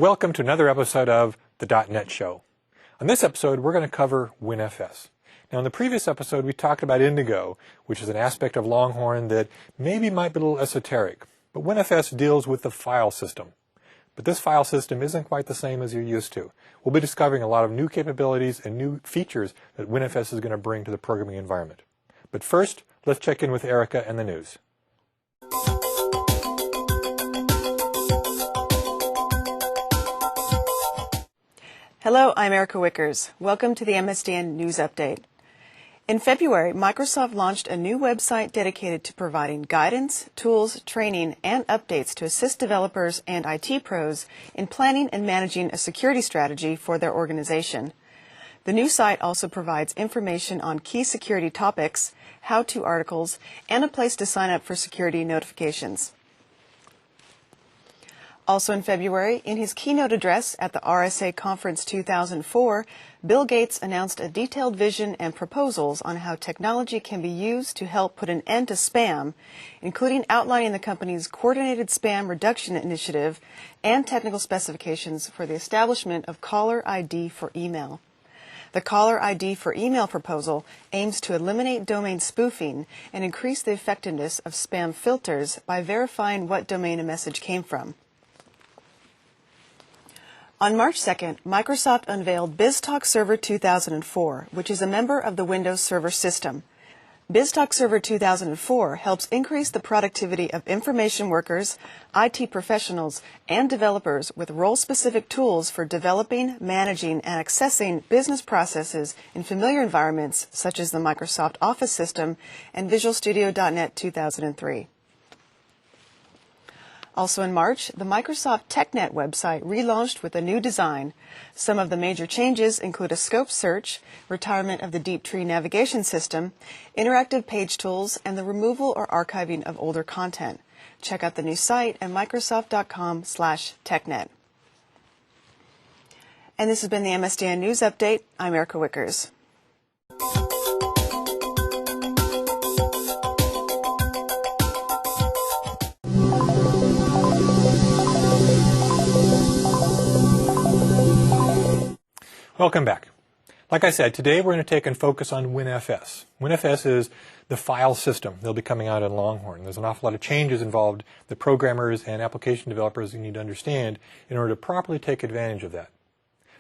Welcome to another episode of the .NET Show. On this episode, we're going to cover WinFS. Now, in the previous episode, we talked about Indigo, which is an aspect of Longhorn that maybe might be a little esoteric. But WinFS deals with the file system. But this file system isn't quite the same as you're used to. We'll be discovering a lot of new capabilities and new features that WinFS is going to bring to the programming environment. But first, let's check in with Erica and the news. Hello, I'm Erica Wiechers. Welcome to the MSDN News Update. In February, Microsoft launched a new website dedicated to providing guidance, tools, training, and updates to assist developers and IT pros in planning and managing a security strategy for their organization. The new site also provides information on key security topics, how-to articles, and a place to sign up for security notifications. Also in February, in his keynote address at the RSA Conference 2004, Bill Gates announced a detailed vision and proposals on how technology can be used to help put an end to spam, including outlining the company's Coordinated Spam Reduction Initiative and technical specifications for the establishment of Caller ID for email. The Caller ID for email proposal aims to eliminate domain spoofing and increase the effectiveness of spam filters by verifying what domain a message came from. On March 2nd, Microsoft unveiled BizTalk Server 2004, which is a member of the Windows Server system. BizTalk Server 2004 helps increase the productivity of information workers, IT professionals, and developers with role-specific tools for developing, managing, and accessing business processes in familiar environments such as the Microsoft Office system and Visual Studio.NET 2003. Also in March, the Microsoft TechNet website relaunched with a new design. Some of the major changes include a scope search, retirement of the Deep Tree navigation system, interactive page tools, and the removal or archiving of older content. Check out the new site at microsoft.com/technet. And this has been the MSDN News Update. I'm Erica Wiechers. Welcome back. Like I said, today we're going to take and focus on WinFS. WinFS is the file system. They'll be coming out in Longhorn. There's an awful lot of changes involved that programmers and application developers need to understand in order to properly take advantage of that.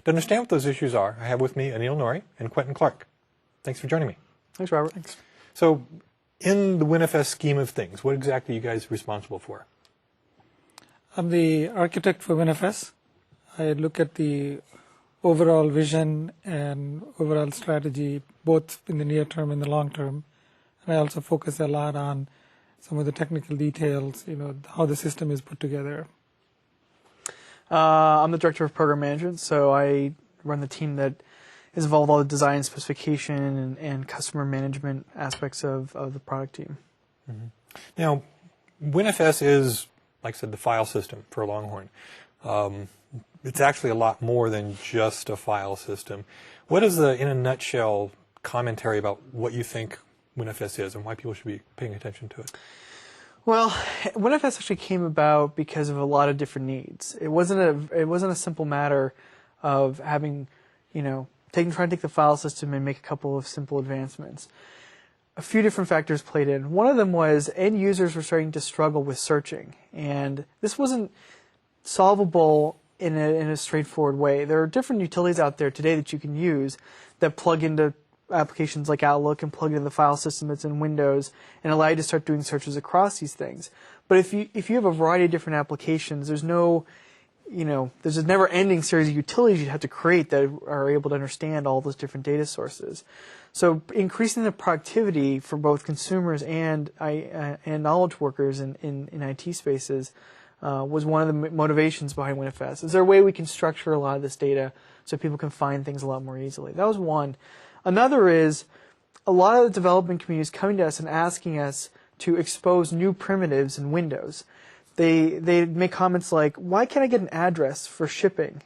To understand what those issues are, I have with me Anil Nori and Quentin. Thanks for joining me. Thanks, Robert. Thanks. So, in the WinFS scheme of things, what exactly are you guys responsible for? I'm the architect for WinFS. I look at the overall vision and overall strategy, both in the near term and the long term. And I also focus a lot on some of the technical details, how the system is put together. I'm the director of program management, so I run the team that is involved with all the design, specification, and customer management aspects of the product team. Mm-hmm. Now, WinFS is, like I said, the file system for Longhorn. It's actually a lot more than just a file system. What is the, in a nutshell, commentary about what you think WinFS is and why people should be paying attention to it? Well, WinFS actually came about because of a lot of different needs. It wasn't a simple matter of having, trying to take the file system and make a couple of simple advancements. A few different factors played in. One of them was end users were starting to struggle with searching, and this wasn't solvable in a straightforward way. There are different utilities out there today that you can use that plug into applications like Outlook and plug into the file system that's in Windows and allow you to start doing searches across these things. But if you have a variety of different applications, there's a never-ending series of utilities you have to create that are able to understand all those different data sources. So increasing the productivity for both consumers and knowledge workers in IT spaces was one of the motivations behind WinFS. Is there a way we can structure a lot of this data so people can find things a lot more easily? That was one. Another is a lot of the development community is coming to us and asking us to expose new primitives in Windows. They make comments like, why can't I get an address for shipping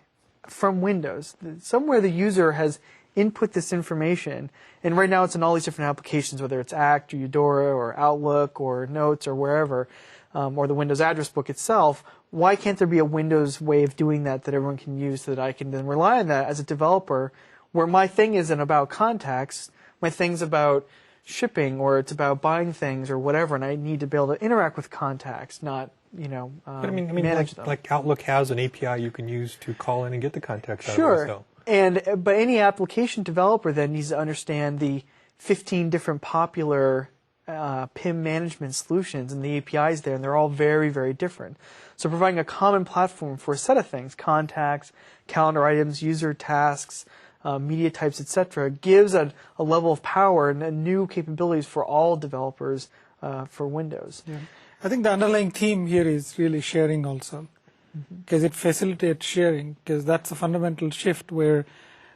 from Windows? Somewhere the user has input this information, and right now it's in all these different applications, whether it's Act or Eudora or Outlook or Notes or wherever, or the Windows address book itself. why can't there be a Windows way of doing that everyone can use so that I can then rely on that as a developer, where my thing isn't about contacts, my thing's about shipping, or it's about buying things or whatever, and I need to be able to interact with contacts, not But I mean, manage them. like Outlook has an API you can use to call in and get the contacts out Sure. of it. So. But any application developer then needs to understand the 15 different popular PIM management solutions and the APIs there, and they're all very, very different. So providing a common platform for a set of things, contacts, calendar items, user tasks, media types, etc., gives a level of power and new capabilities for all developers for Windows. Yeah. I think the underlying theme here is really sharing also, because it facilitates sharing, because that's a fundamental shift where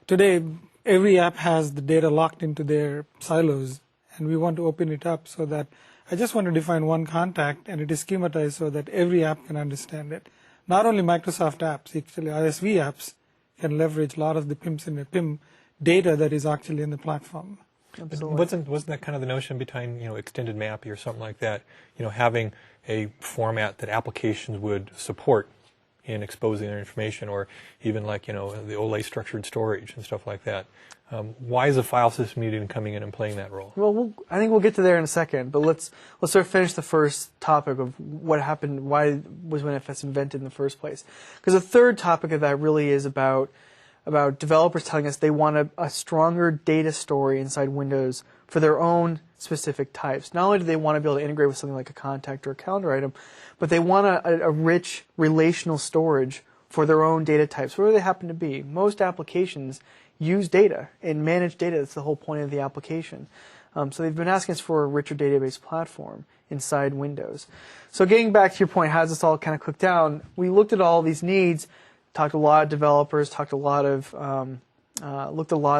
today every app has the data locked into their silos, and we want to open it up so that I just want to define one contact and it is schematized so that every app can understand it. Not only Microsoft apps, actually ISV apps can leverage a lot of the PIM data that is actually in the platform. Wasn't that kind of the notion behind extended MAPI or something like that? Having a format that applications would support in exposing their information, or even like the OLE structured storage and stuff like that. Why is a file system needed in coming in and playing that role? Well, I think we'll get to there in a second, but let's sort of finish the first topic of what happened. Why was WinFS invented in the first place? Because the third topic of that really is about developers telling us they want a stronger data story inside Windows for their own specific types. Not only do they want to be able to integrate with something like a contact or a calendar item, but they want a rich relational storage for their own data types, whatever they happen to be. Most applications use data and manage data. That's the whole point of the application. So they've been asking us for a richer database platform inside Windows. So getting back to your point, how does this all kind of cook down? We looked at all these needs, talked to a lot of developers, looked at a lot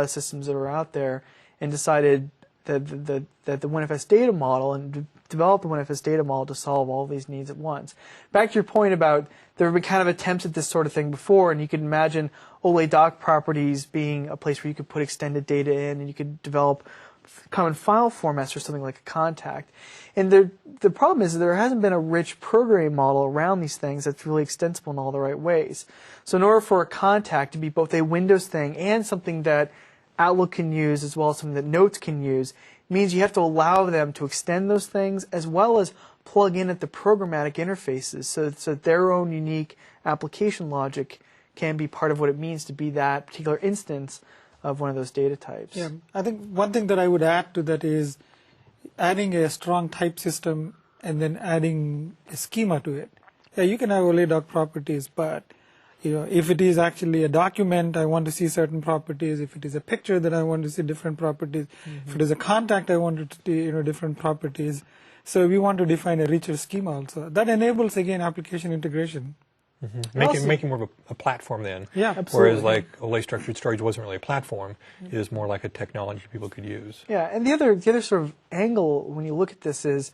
of systems that are out there, and decided that the WinFS data model and developed the WinFS data model to solve all these needs at once. Back to your point about there have been kind of attempts at this sort of thing before, and you could imagine OLE doc properties being a place where you could put extended data in, and you could develop common file formats for something like a contact. And the problem is that there hasn't been a rich programming model around these things that's really extensible in all the right ways. So in order for a contact to be both a Windows thing and something that Outlook can use, as well as something that Notes can use, means you have to allow them to extend those things as well as plug in at the programmatic interfaces so that their own unique application logic can be part of what it means to be that particular instance of one of those data types. Yeah, I think one thing that I would add to that is adding a strong type system and then adding a schema to it. Yeah, you can have OLE doc properties, but if it is actually a document, I want to see certain properties. If it is a picture, then I want to see different properties. If it is a contact, I want to see different properties. So we want to define a richer schema also. That enables, again, application integration. Making more of a platform then. Yeah, absolutely. Whereas like OLE structured storage wasn't really a platform, it is more like a technology people could use. Yeah, and the other sort of angle when you look at this is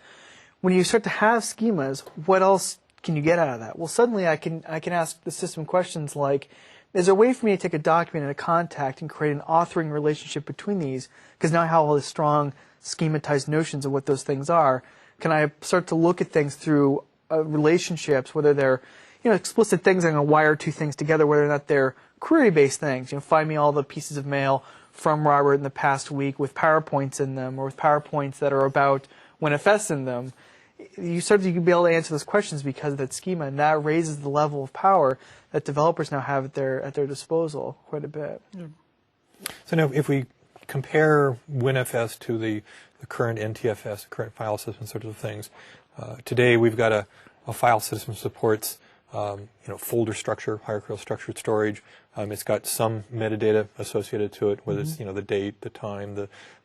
when you start to have schemas, what else can you get out of that? Well, suddenly I can ask the system questions like, is there a way for me to take a document and a contact and create an authoring relationship between these? Because now I have all these strong schematized notions of what those things are. Can I start to look at things through relationships, whether they're explicit things, I'm going to wire two things together, whether or not they're query-based things. Find me all the pieces of mail from Robert in the past week with PowerPoints in them, or with PowerPoints that are about WinFS in them. You can be able to answer those questions because of that schema, and that raises the level of power that developers now have at their disposal quite a bit. Yeah. So now, if we compare WinFS to the current NTFS, the current file system sorts of things, today we've got a file system supports folder structure, hierarchical structured storage. It's got some metadata associated to it, whether it's the date, the time,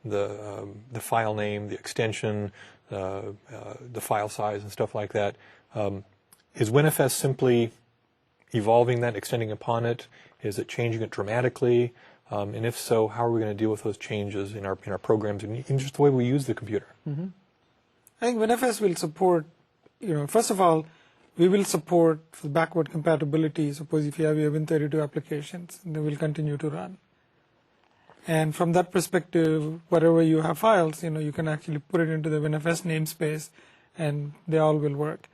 the file name, the extension, the file size, and stuff like that. Is WinFS simply evolving that, extending upon it? Is it changing it dramatically? And if so, how are we going to deal with those changes in our programs and in just the way we use the computer? I think WinFS will support, first of all, we will support backward compatibility. Suppose if you have your Win32 applications, they will continue to run. And from that perspective, whatever you have files, you can actually put it into the WinFS namespace, and they all will work.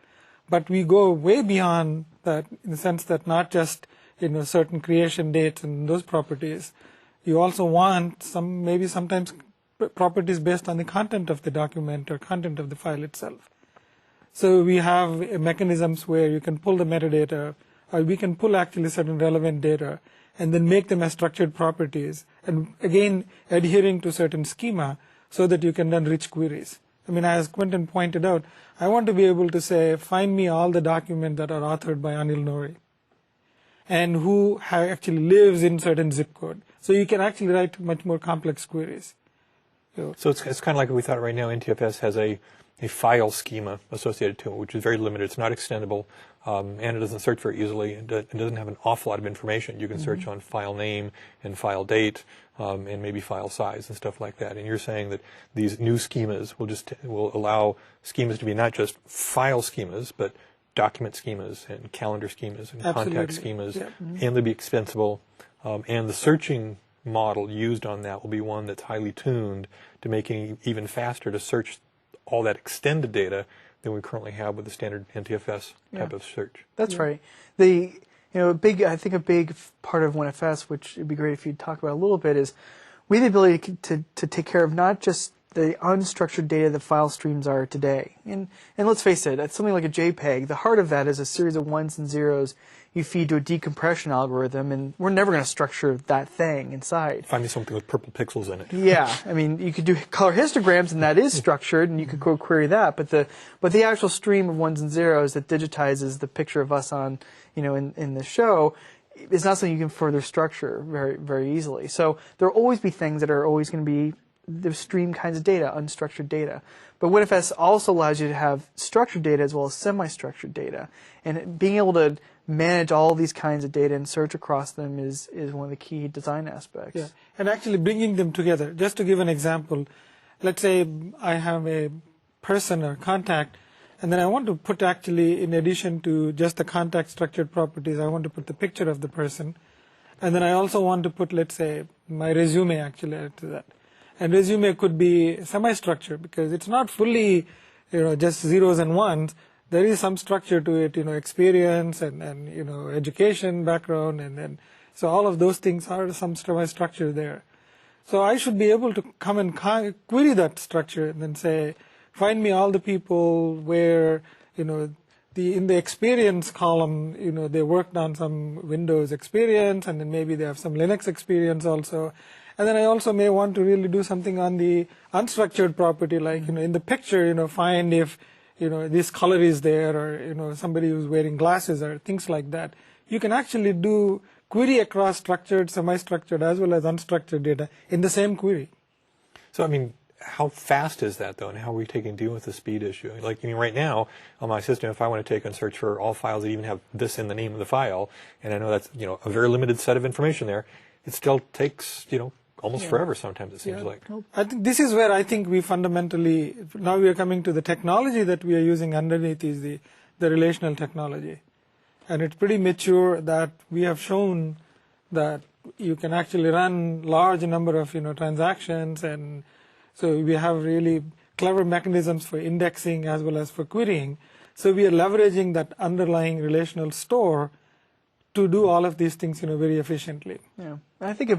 But we go way beyond that in the sense that not just certain creation dates and those properties. You also want maybe sometimes properties based on the content of the document or content of the file itself. So we have mechanisms where you can pull the metadata, or we can pull actually certain relevant data and then make them as structured properties, and again adhering to certain schema so that you can run rich queries. I mean, as Quentin pointed out, I want to be able to say, find me all the documents that are authored by Anil Nori and who actually lives in certain zip code. So you can actually write much more complex queries. So it's kind of like we thought right now. NTFS has a file schema associated to it, which is very limited. It's not extendable, and it doesn't search very easily. It doesn't have an awful lot of information. You can search on file name and file date and maybe file size and stuff like that. And you're saying that these new schemas will allow schemas to be not just file schemas, but document schemas and calendar schemas and contact schemas, and they'll be extensible. And the searching model used on that will be one that's highly tuned to making it even faster to search all that extended data than we currently have with the standard NTFS type of search. That's right. I think a big part of WinFS, which it'd be great if you'd talk about a little bit, is we have the ability to take care of not just the unstructured data that file streams are today. And let's face it, something like a JPEG, the heart of that is a series of ones and zeros you feed to a decompression algorithm, and we're never going to structure that thing inside. Find me something with purple pixels in it. Yeah, I mean, you could do color histograms, and that is structured, and you could go query that. But the actual stream of ones and zeros that digitizes the picture of us on, in the show, is not something you can further structure very, very easily. So there will always be things that are always going to be the stream kinds of data, unstructured data. But WinFS also allows you to have structured data as well as semi-structured data, and being able to manage all these kinds of data and search across them is one of the key design aspects. Yeah, and actually bringing them together. Just to give an example, let's say I have a person or contact, and then I want to put actually, in addition to just the contact structured properties, I want to put the picture of the person, and then I also want to put, let's say, my resume actually to that. And resume could be semi-structured because it's not fully, just zeros and ones. There is some structure to it, experience and education background, and then so all of those things are some structure there. So I should be able to come and query that structure and then say, find me all the people where in the experience column, they worked on some Windows experience, and then maybe they have some Linux experience also. And then I also may want to really do something on the unstructured property, like in the picture, find if this color is there, or somebody who's wearing glasses, or things like that. You can actually do query across structured, semi-structured, as well as unstructured data in the same query. So, I mean, how fast is that, though, and how are we deal with the speed issue? Like, right now, on my system, if I want to take and search for all files that even have this in the name of the file, and I know that's, a very limited set of information there, it still takes, almost forever sometimes, it seems like. I think this is where I think we fundamentally, now we are coming to the technology that we are using underneath is the relational technology. And it's pretty mature that we have shown that you can actually run large number of, transactions, and so we have really clever mechanisms for indexing as well as for querying. So we are leveraging that underlying relational store to do all of these things, very efficiently. Yeah, and I think a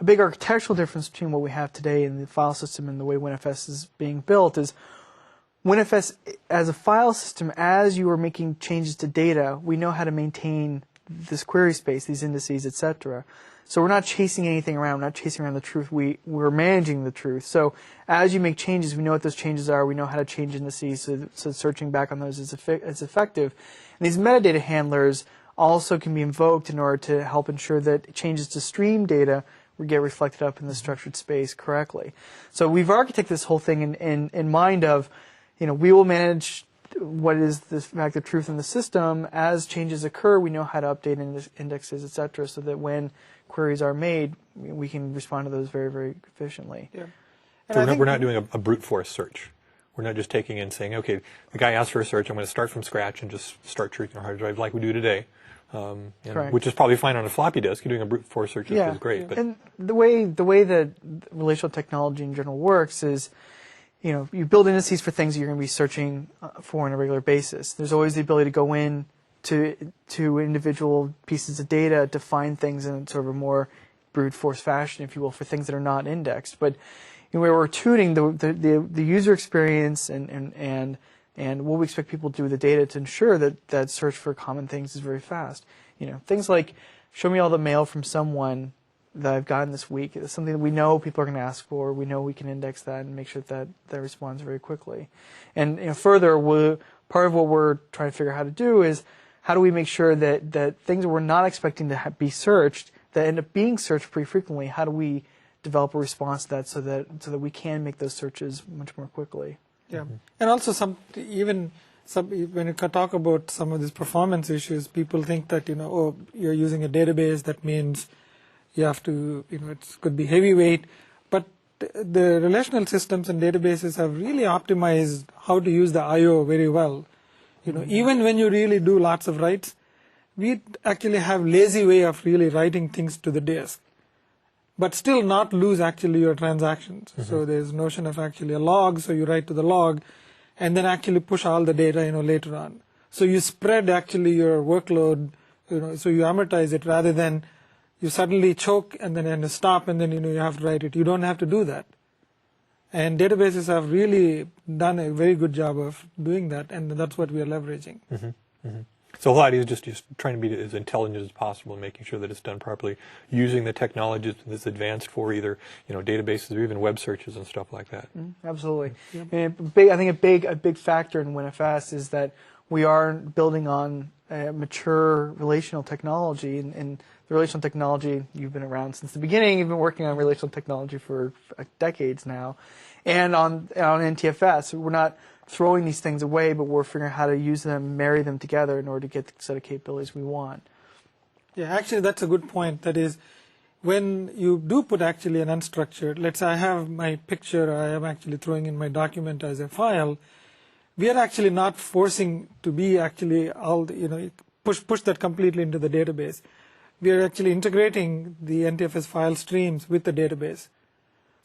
big architectural difference between what we have today in the file system and the way WinFS is being built is WinFS as a file system, as you are making changes to data, we know how to maintain this query space, these indices, etc. So we're not chasing anything around, we're not chasing around the truth, we're managing the truth. So as you make changes, we know what those changes are, we know how to change indices, so searching back on those is effective. And these metadata handlers also can be invoked in order to help ensure that changes to stream data get reflected up in the structured space correctly. So we've architected this whole thing in mind of, we will manage what is the fact of truth in the system. As changes occur, we know how to update indexes, etc., so that when queries are made, we can respond to those very, very efficiently. Yeah. So we're not doing a brute force search. We're not just taking and saying, okay, the guy asked for a search, I'm going to start from scratch and just start treating our hard drive like we do today. Which is probably fine on a floppy disk. You're doing a brute force search is great. But and the way that relational technology in general works is, you build indices for things that you're going to be searching for on a regular basis. There's always the ability to go in to individual pieces of data to find things in sort of a more brute force fashion, if you will, for things that are not indexed. But where we're tuning the user experience and what we expect people to do with the data to ensure that search for common things is very fast. Things like show me all the mail from someone that I've gotten this week. It's something that we know people are going to ask for. We know we can index that and make sure that responds very quickly. And further, part of what we're trying to figure out how to do is how do we make sure that things that we're not expecting to be searched that end up being searched pretty frequently, how do we develop a response to that so that we can make those searches much more quickly? Yeah, and also when you talk about some of these performance issues, people think that you're using a database, that means you have to it could be heavyweight, but the relational systems and databases have really optimized how to use the I/O very well. Even when you really do lots of writes, we actually have lazy way of really writing things to the disk, but still not lose actually your transactions. Mm-hmm. So there's notion of actually a log, so you write to the log, and then actually push all the data later on. So you spread actually your workload, so you amortize it rather than you suddenly choke and then stop and then you have to write it. You don't have to do that. And databases have really done a very good job of doing that, and that's what we are leveraging. Mm-hmm. Mm-hmm. So the whole idea is just trying to be as intelligent as possible and making sure that it's done properly, using the technology that's advanced for either databases or even web searches and stuff like that. Absolutely. Yep. And I think a big factor in WinFS is that we are building on mature relational technology, and the relational technology, you've been around since the beginning. You've been working on relational technology for decades now, and on NTFS, we're not throwing these things away, but we're figuring out how to use them, marry them together in order to get the set of capabilities we want. Yeah, actually, that's a good point. That is, when you do put actually an unstructured, let's say I have my picture, I am actually throwing in my document as a file, we are actually not forcing to be actually push that completely into the database. We are actually integrating the NTFS file streams with the database.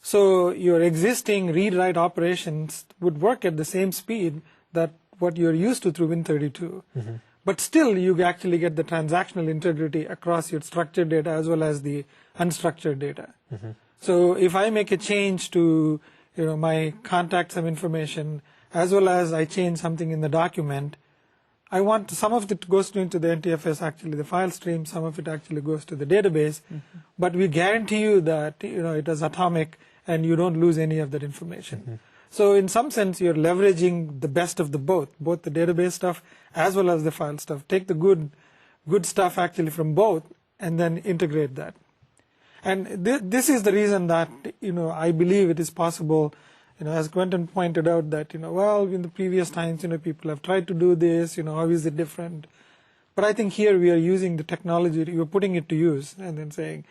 So your existing read-write operations would work at the same speed that what you're used to through Win32. Mm-hmm. But still, you actually get the transactional integrity across your structured data as well as the unstructured data. Mm-hmm. So if I make a change to my contact some information as well as I change something in the document, I want some of it goes into the NTFS, actually the file stream, some of it actually goes to the database, mm-hmm. but we guarantee you that it is atomic and you don't lose any of that information. Mm-hmm. So in some sense, you're leveraging the best of both the database stuff as well as the file stuff. Take the good stuff actually from both and then integrate that. And this is the reason that I believe it is possible. As Quentin pointed out that, in the previous times, people have tried to do this, how is it different? But I think here we are using the technology, you're putting it to use and then saying,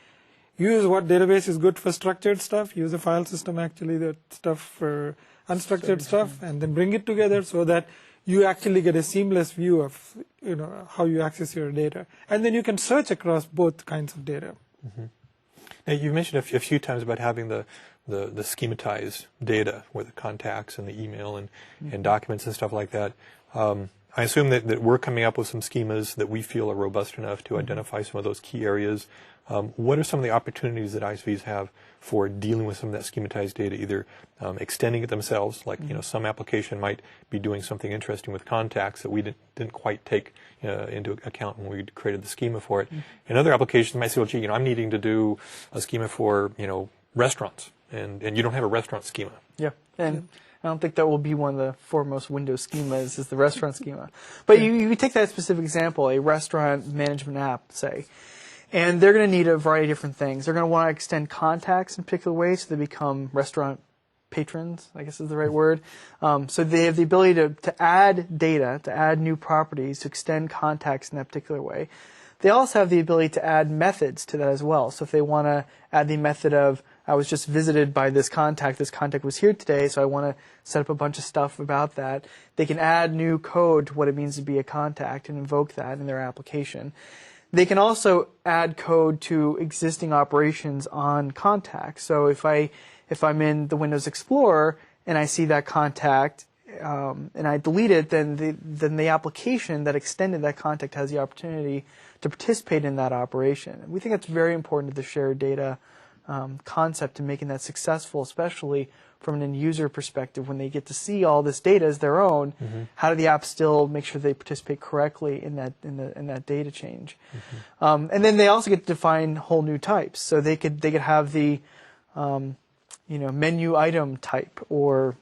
use what database is good for structured stuff, use the file system actually, that stuff for unstructured stuff, and then bring it together so that you actually get a seamless view of, how you access your data. And then you can search across both kinds of data. Mm-hmm. Now, you mentioned a few times about having the schematized data with the contacts and the email and documents and stuff like that. I assume that we're coming up with some schemas that we feel are robust enough to identify some of those key areas. What are some of the opportunities that ISVs have for dealing with some of that schematized data, either extending it themselves, like some application might be doing something interesting with contacts that we didn't quite take into account when we created the schema for it. And other applications might say, well, gee, I'm needing to do a schema for restaurants, and you don't have a restaurant schema. Yeah, and I don't think that will be one of the foremost Windows schemas is the restaurant schema. But you take that specific example, a restaurant management app, say, and they're going to need a variety of different things. They're going to want to extend contacts in particular ways so they become restaurant patrons, I guess is the right word. So they have the ability to add data, to add new properties, to extend contacts in that particular way. They also have the ability to add methods to that as well. So if they want to add the method of, I was just visited by this contact was here today, so I want to set up a bunch of stuff about that, they can add new code to what it means to be a contact and invoke that in their application. They can also add code to existing operations on contacts. So if I'm in the Windows Explorer and I see that contact, and I delete it, then the application that extended that contact has the opportunity to participate in that operation. We think that's very important to the shared data concept and making that successful, especially from an end user perspective. When they get to see all this data as their own, how do the apps still make sure they participate correctly in that data change? And then they also get to define whole new types. So they could have the menu item type, or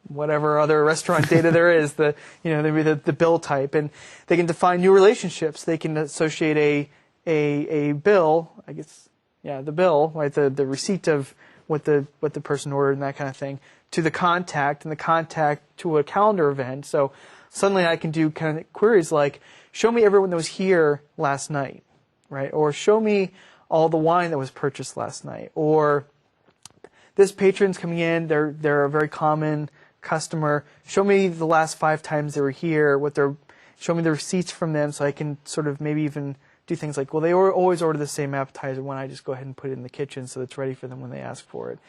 whatever other restaurant data there is, maybe the bill type, and they can define new relationships. They can associate a bill, I guess, the bill, right, the receipt of what the person ordered and that kind of thing, to the contact, and the contact to a calendar event. So suddenly I can do kind of queries like, show me everyone that was here last night, right, or show me all the wine that was purchased last night, or this patron's coming in, they're a very common customer. Show me the last 5 times they were here, show me the receipts from them, so I can sort of maybe even do things like, well, they always order the same appetizer. When I just go ahead and put it in the kitchen so it's ready for them when they ask for it.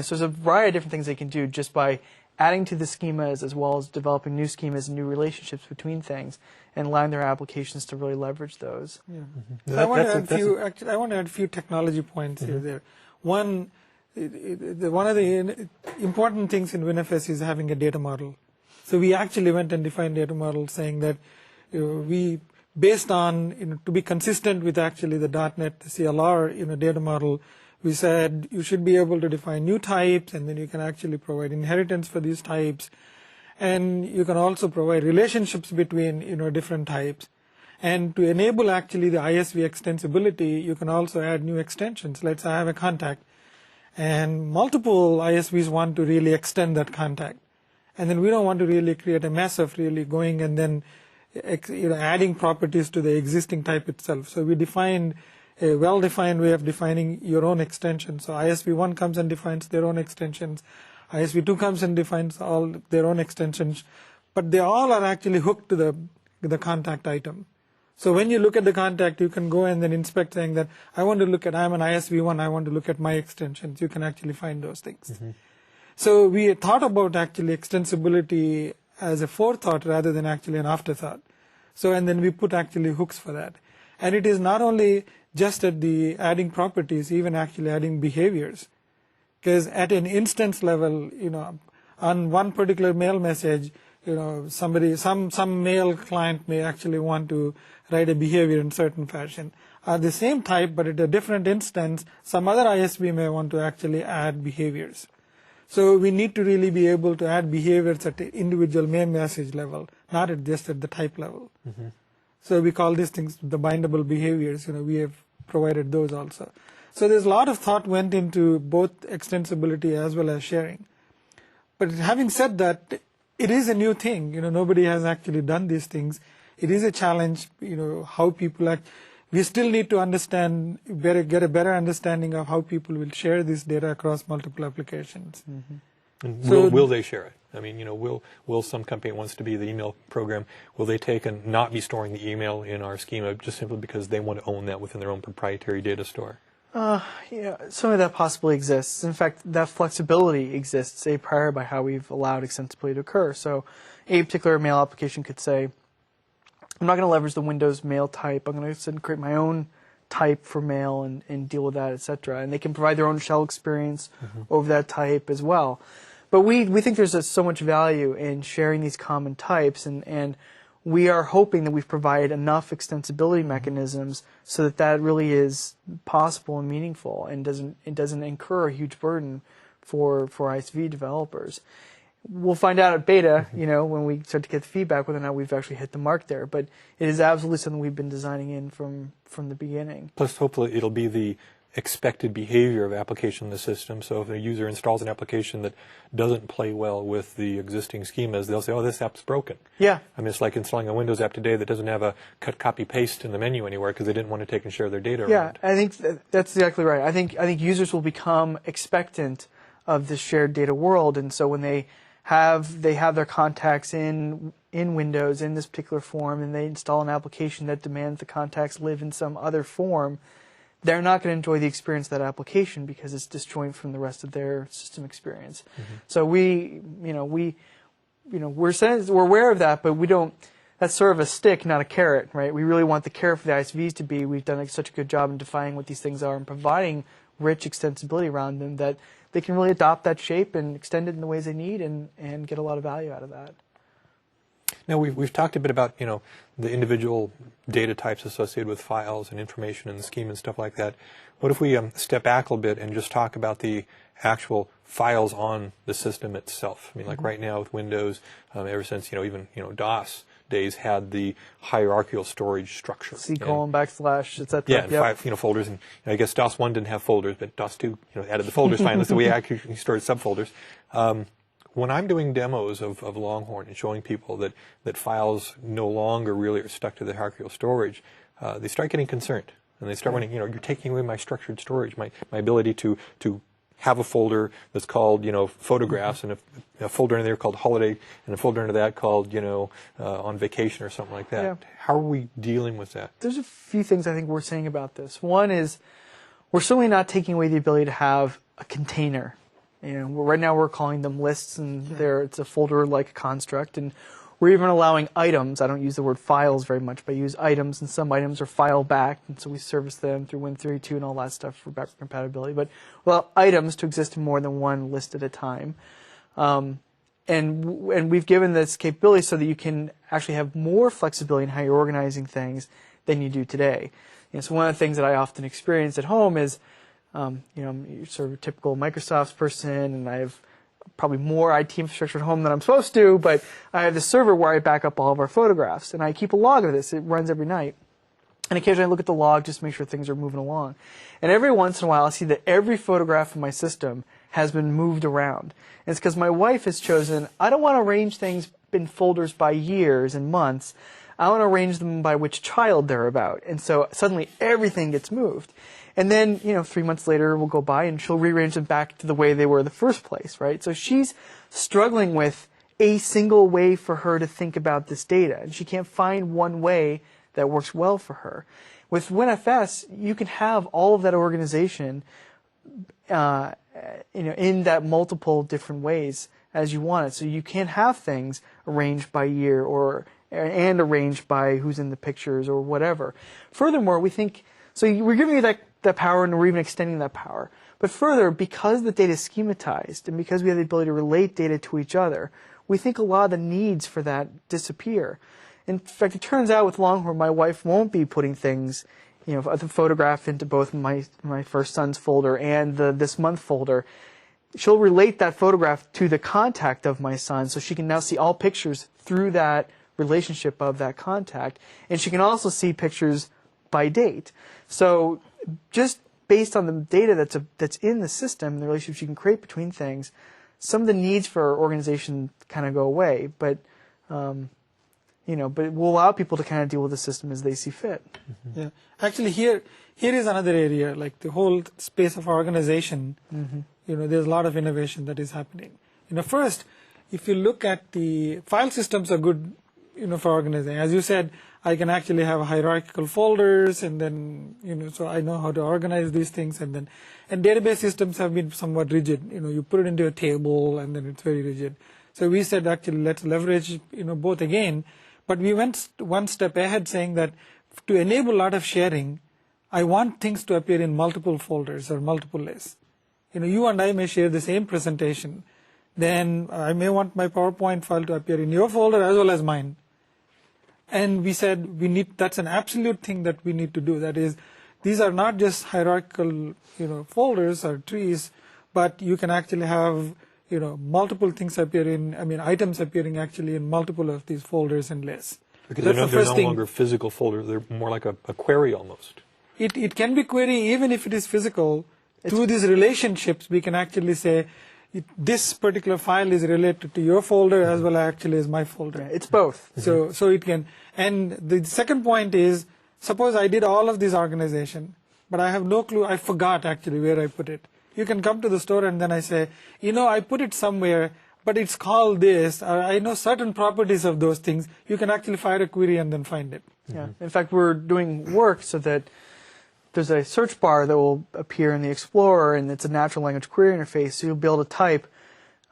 So there's a variety of different things they can do just by adding to the schemas, as well as developing new schemas and new relationships between things, and allowing their applications to really leverage those. Yeah. I want to add a few technology points here. There. One of the important things in WinFS is having a data model. So we actually went and defined data model, saying that we, based on, to be consistent with actually the .NET CLR data model, we said you should be able to define new types, and then you can actually provide inheritance for these types, and you can also provide relationships between different types. And to enable actually the ISV extensibility, you can also add new extensions. Let's say I have a contact, and multiple ISVs want to really extend that contact. And then we don't want to really create a mess of really going and then adding properties to the existing type itself. So we defined a well-defined way of defining your own extension. So ISV1 comes and defines their own extensions. ISV2 comes and defines all their own extensions. But they all are actually hooked to the contact item. So when you look at the contact, you can go and then inspect, saying that I'm an ISV1, I want to look at my extensions. You can actually find those things. So we thought about actually extensibility as a forethought rather than actually an afterthought. So, and then we put actually hooks for that. And it is not only just at the adding properties, even actually adding behaviors. Because at an instance level, on one particular mail message, some mail client may actually want to write a behavior in certain fashion. The same type, but at a different instance, some other ISV may want to actually add behaviors. So we need to really be able to add behaviors at the individual mail message level, not just at the type level. So we call these things the bindable behaviors. We have provided those also. So there's a lot of thought went into both extensibility as well as sharing. But having said that, it is a new thing. Nobody has actually done these things. It is a challenge. How people act. We still need to get a better understanding of how people will share this data across multiple applications. And will they share it? I mean, will some company that wants to be the email program, will they take and not be storing the email in our schema just simply because they want to own that within their own proprietary data store? Some of that possibly exists. In fact, that flexibility exists a priori by how we've allowed extensibility to occur. So a particular mail application could say, I'm not going to leverage the Windows mail type. I'm going to create my own type for mail and deal with that, etc. And they can provide their own shell experience over that type as well. But we think there's so much value in sharing these common types, and we are hoping that we've provided enough extensibility mechanisms so that really is possible and meaningful, and doesn't incur a huge burden for ISV developers. We'll find out at beta, when we start to get the feedback, whether or not we've actually hit the mark there. But it is absolutely something we've been designing in from the beginning. Plus, hopefully, it'll be the expected behavior of application in the system. So if a user installs an application that doesn't play well with the existing schemas, they'll say, oh, this app's broken. Yeah. I mean, it's like installing a Windows app today that doesn't have a cut, copy, paste in the menu anywhere because they didn't want to take and share their data around. Yeah, I think that's exactly right. I think users will become expectant of this shared data world, and so when they have their contacts in Windows in this particular form, and they install an application that demands the contacts live in some other form, they're not going to enjoy the experience of that application because it's disjoint from the rest of their system experience. So we're aware of that, but we don't. That's sort of a stick, not a carrot, right? We really want the carrot for the ISVs to be, we've done such a good job in defining what these things are and providing rich extensibility around them that they can really adopt that shape and extend it in the ways they need and get a lot of value out of that. Now, we've talked a bit about, the individual data types associated with files and information and the scheme and stuff like that. What if we step back a little bit and just talk about the actual files on the system itself? I mean, like right now with Windows, ever since, even, DOS days had the hierarchical storage structure. C:\\, etc. Yeah, and 5 folders, and I guess DOS 1 didn't have folders, but DOS 2 added the folders finally, so we actually stored subfolders. When I'm doing demos of Longhorn and showing people that files no longer really are stuck to the hierarchical storage, they start getting concerned, and they start wondering, you're taking away my structured storage, my ability to have a folder that's called, photographs, and a folder in there called holiday, and a folder under that called, on vacation or something like that. Yeah. How are we dealing with that? There's a few things I think we're saying about this. One is we're certainly not taking away the ability to have a container. Right now we're calling them lists, and it's a folder-like construct, and we're even allowing items. I don't use the word files very much, but I use items, and some items are file-backed, and so we service them through Win32 and all that stuff for backward compatibility. But we allow items to exist in more than one list at a time. And we've given this capability so that you can actually have more flexibility in how you're organizing things than you do today. So one of the things that I often experience at home is, I'm sort of a typical Microsoft person, and I have probably more IT infrastructure at home than I'm supposed to, but I have this server where I back up all of our photographs, and I keep a log of this. It runs every night. And occasionally I look at the log just to make sure things are moving along. And every once in a while I see that every photograph in my system has been moved around. And it's because my wife has chosen, I don't want to arrange things in folders by years and months. I want to arrange them by which child they're about. And so suddenly everything gets moved. And then, 3 months later we'll go by and she'll rearrange them back to the way they were in the first place, right? So she's struggling with a single way for her to think about this data. And she can't find one way that works well for her. With WinFS, you can have all of that organization, in that multiple different ways as you want it. So you can have things arranged by year and arranged by who's in the pictures or whatever. Furthermore, we think, so we're giving you that power, and we're even extending that power. But further, because the data is schematized and because we have the ability to relate data to each other, we think a lot of the needs for that disappear. In fact, it turns out with Longhorn, my wife won't be putting things, the photograph into both my first son's folder and the this month folder. She'll relate that photograph to the contact of my son, so she can now see all pictures through that relationship of that contact, and she can also see pictures by date. So just based on the data that's in the system, the relationships you can create between things, some of the needs for organization kind of go away, but it will allow people to kind of deal with the system as they see fit. Mm-hmm. Yeah, actually, here is another area, like the whole space of organization. Mm-hmm. There's a lot of innovation that is happening. First, if you look at the file systems are good, for organizing. As you said, I can actually have hierarchical folders, and then so I know how to organize these things, and database systems have been somewhat rigid. You put it into a table, and then it's very rigid. So we said actually let's leverage both again. But we went one step ahead, saying that to enable a lot of sharing, I want things to appear in multiple folders or multiple lists. You and I may share the same presentation. Then I may want my PowerPoint file to appear in your folder as well as mine. And we said that's an absolute thing that we need to do. That is, these are not just hierarchical, folders or trees, but you can actually have multiple things items appearing actually in multiple of these folders and lists. Because they're no longer physical folders, they're more like a query almost. It can be query even if it is physical. Through these relationships, we can actually say, this particular file is related to your folder as well actually as my folder. Yeah, it's both. So it can. And the second point is, suppose I did all of this organization, but I have no clue, I forgot actually where I put it. You can come to the store and then I say, I put it somewhere, but it's called this, or I know certain properties of those things. You can actually fire a query and then find it. Yeah. In fact, we're doing work so that there's a search bar that will appear in the Explorer, and it's a natural language query interface, so you'll be able to type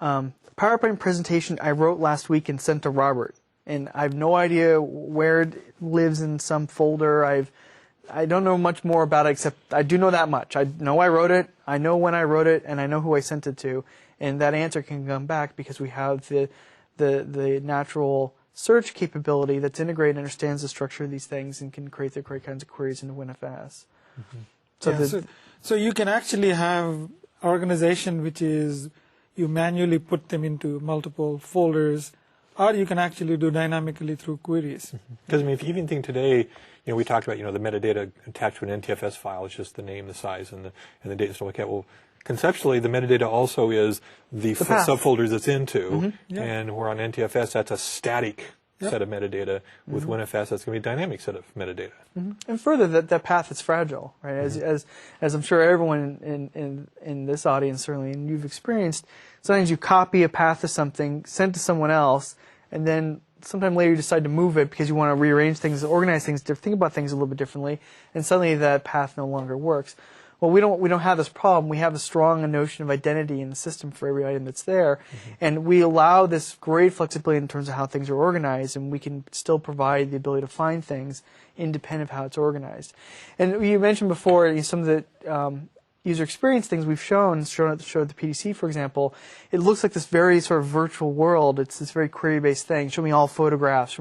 PowerPoint presentation I wrote last week and sent to Robert. And I have no idea where it lives in some folder. I don't know much more about it, except I do know that much. I know I wrote it, I know when I wrote it, and I know who I sent it to. And that answer can come back because we have the natural search capability that's integrated and understands the structure of these things and can create the correct kinds of queries into WinFS. So you can actually have organization which is you manually put them into multiple folders, or you can actually do dynamically through queries. Because I mean, if you even think today, we talked about the metadata attached to an NTFS file. It's just the name, the size, and the data stuff like that. Well, conceptually, the metadata also is the subfolders it's into, and where on NTFS that's a static set of metadata. With WinFS, that's going to be a dynamic set of metadata. And further, that path is fragile, right? As I'm sure everyone in this audience certainly, and you've experienced, sometimes you copy a path of something, send to someone else, and then sometime later you decide to move it because you want to rearrange things, organize things, think about things a little bit differently, and suddenly that path no longer works. Well, we don't have this problem. We have a strong notion of identity in the system for every item that's there, and we allow this great flexibility in terms of how things are organized, and we can still provide the ability to find things independent of how it's organized. And you mentioned before some of the user experience things we've shown at the show at the PDC, for example. It looks like this very sort of virtual world. It's this very query-based thing. Show me all photographs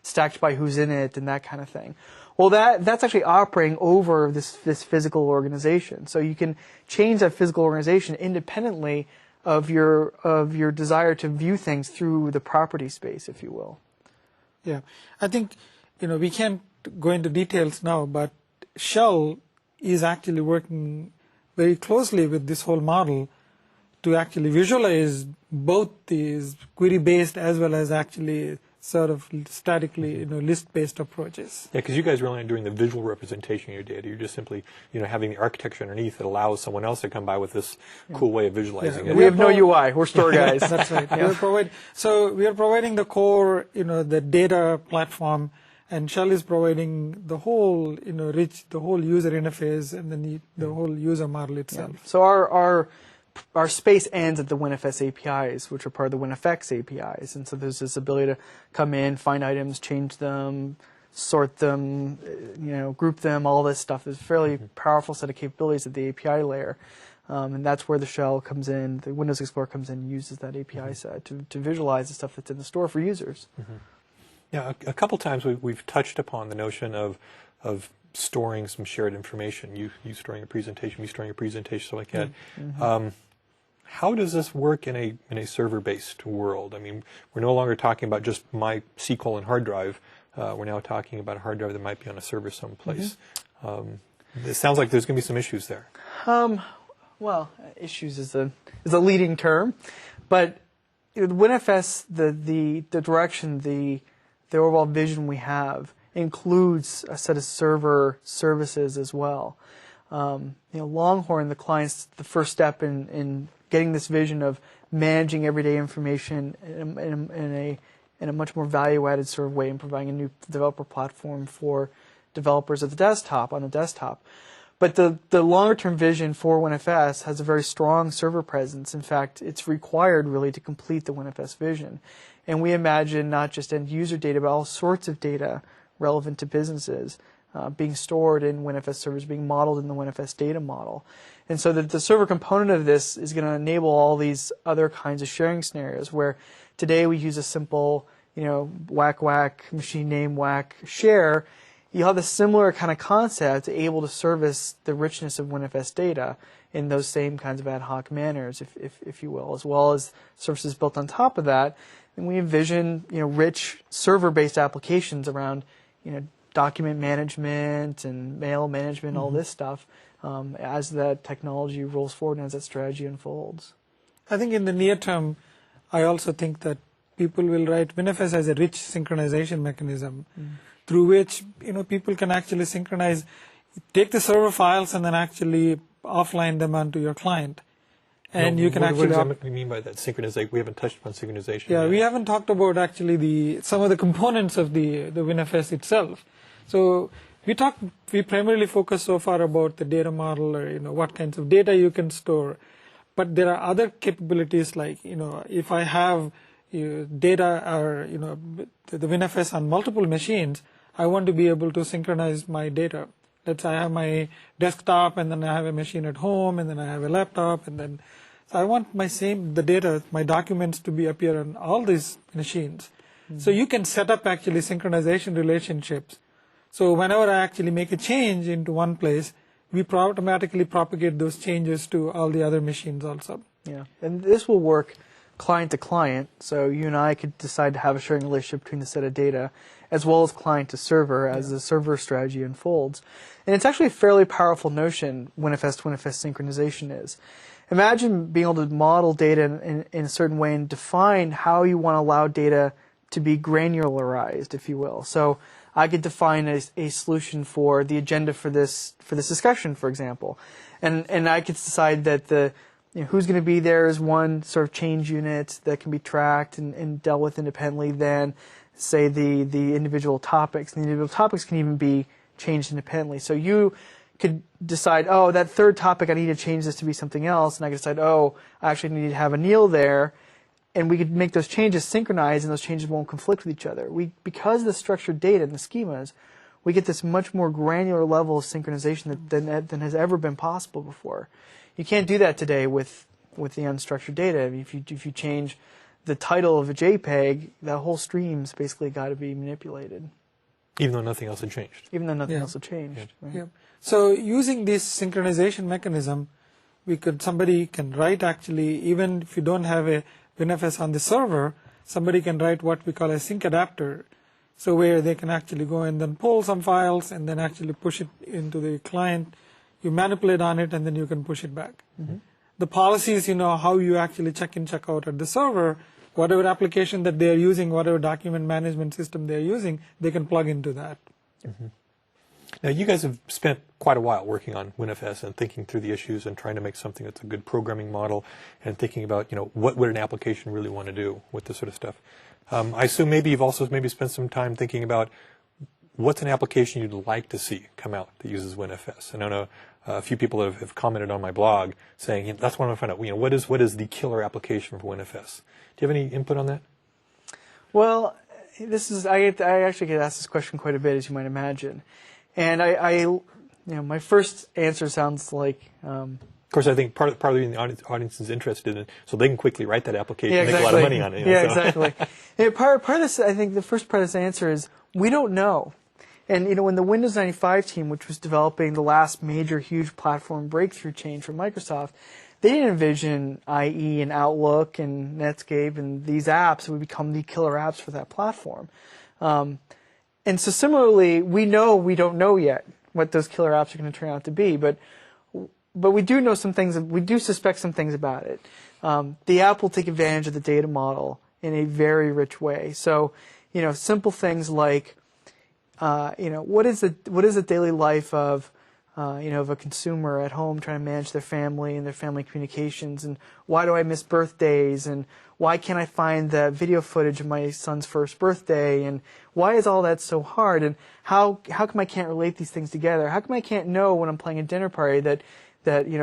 stacked by who's in it, and that kind of thing. Well, that's actually operating over this physical organization. So you can change that physical organization independently of your desire to view things through the property space, if you will. Yeah, I think we can't go into details now, but Shell is actually working very closely with this whole model to actually visualize both these query-based as well as actually sort of statically, list-based approaches. Yeah, because you guys really aren't doing the visual representation of your data. You're just simply, having the architecture underneath that allows someone else to come by with this cool way of visualizing it. We have no UI. We're store guys. That's right. We are providing the core, the data platform, and Shell is providing the whole, the whole user interface and the whole user model itself. Yeah. So our space ends at the WinFS APIs, which are part of the WinFX APIs. And so there's this ability to come in, find items, change them, sort them, group them, all this stuff. There's a fairly powerful set of capabilities at the API layer. And that's where the Shell comes in, the Windows Explorer comes in and uses that API set to visualize the stuff that's in the store for users. Yeah, a couple times we've touched upon the notion of storing some shared information. You storing a presentation, me storing a presentation, stuff like that. How does this work in a server-based world? I mean, we're no longer talking about just my SQL and hard drive. We're now talking about a hard drive that might be on a server someplace. It sounds like there's going to be some issues there. Well, issues is a leading term, but WinFS, the direction, the overall vision we have includes a set of server services as well. Longhorn, the client's the first step in getting this vision of managing everyday information in a much more value-added sort of way and providing a new developer platform for developers at the desktop, on the desktop. But the longer-term vision for WinFS has a very strong server presence. In fact, it's required really to complete the WinFS vision. And we imagine not just end-user data, but all sorts of data relevant to businesses being stored in WinFS servers, being modeled in the WinFS data model. And so the server component of this is going to enable all these other kinds of sharing scenarios where today we use a simple, whack machine name whack share. You'll have a similar kind of concept able to service the richness of WinFS data in those same kinds of ad hoc manners, if you will, as well as services built on top of that. And we envision, rich server-based applications around, document management and mail management, all this stuff, as that technology rolls forward and as that strategy unfolds. I think in the near term, I also think that people will write WinFS as a rich synchronization mechanism through which people can actually synchronize, take the server files and then actually offline them onto your client. And you can actually... What does that mean by that? Synchronization? We haven't touched upon synchronization. Yeah, yet. We haven't talked about actually some of the components of the WinFS itself. So We primarily focus so far about the data model, or what kinds of data you can store. But there are other capabilities like if I have data or the WinFS on multiple machines, I want to be able to synchronize my data. Let's say I have my desktop, and then I have a machine at home, and then I have a laptop, and then so I want the data, my documents to appear on all these machines. Mm-hmm. So you can set up actually synchronization relationships. So whenever I actually make a change into one place, we automatically propagate those changes to all the other machines also. Yeah, and this will work client to client. So you and I could decide to have a sharing relationship between the set of data, as well as client to server as the server strategy unfolds. And it's actually a fairly powerful notion, WinFS to WinFS synchronization is. Imagine being able to model data in a certain way and define how you want to allow data to be granularized, if you will. So I could define a solution for the agenda for this discussion, for example, and I could decide that who's going to be there is one sort of change unit that can be tracked and dealt with independently. Then, say the individual topics. And the individual topics can even be changed independently. So you could decide, oh, that third topic, I need to change this to be something else, and I could decide, oh, I actually need to have Anil there. And we could make those changes synchronized, and those changes won't conflict with each other. Because of the structured data and the schemas, we get this much more granular level of synchronization than has ever been possible before. You can't do that today with the unstructured data. I mean, if you change the title of a JPEG, that whole stream's basically got to be manipulated. Even though nothing else had changed. Even though nothing else had changed. Yeah. Right? Yeah. So using this synchronization mechanism, somebody can write actually, even if you don't have a WinFS on the server, somebody can write what we call a sync adapter. So where they can actually go and then pull some files and then actually push it into the client. You manipulate on it and then you can push it back. Mm-hmm. The policies, how you actually check in, check out at the server, whatever application that they're using, whatever document management system they're using, they can plug into that. Mm-hmm. Now, you guys have spent quite a while working on WinFS and thinking through the issues and trying to make something that's a good programming model and thinking about, what would an application really want to do with this sort of stuff. I assume maybe you've also spent some time thinking about what's an application you'd like to see come out that uses WinFS. And I know a few people have commented on my blog saying, that's what I want to find out. What is the killer application for WinFS? Do you have any input on that? Well, I actually get asked this question quite a bit, as you might imagine. And my first answer sounds like. Of course, I think part of the audience is interested in it, so they can quickly write that application and exactly. make a lot of money on it. Exactly. Part of this, I think, the first part of this answer is we don't know. And when the Windows 95 team, which was developing the last major huge platform breakthrough change for Microsoft, they didn't envision IE and Outlook and Netscape and these apps would become the killer apps for that platform. And so similarly, we don't know yet what those killer apps are going to turn out to be, but we do know some things. We do suspect some things about it. The app will take advantage of the data model in a very rich way. So, simple things like, what is the daily life of a consumer at home trying to manage their family and their family communications, and why do I miss birthdays, and why can't I find the video footage of my son's first birthday, and why is all that so hard, and how come I can't relate these things together? How come I can't know when I'm playing a dinner party that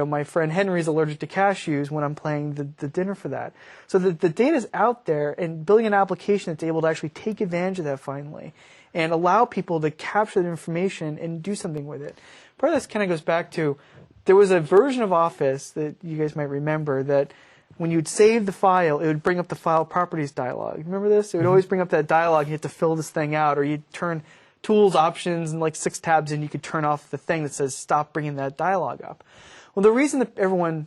my friend Henry's allergic to cashews when I'm playing the dinner for that? So the data's out there, and building an application that's able to actually take advantage of that finally and allow people to capture that information and do something with it. Part of this kind of goes back to, there was a version of Office that you guys might remember that when you'd save the file, it would bring up the file properties dialog. Remember this? It would always bring up that dialog. You had to fill this thing out, or you'd turn tools, options, and like 6 tabs in, you could turn off the thing that says stop bringing that dialog up. Well, the reason that everyone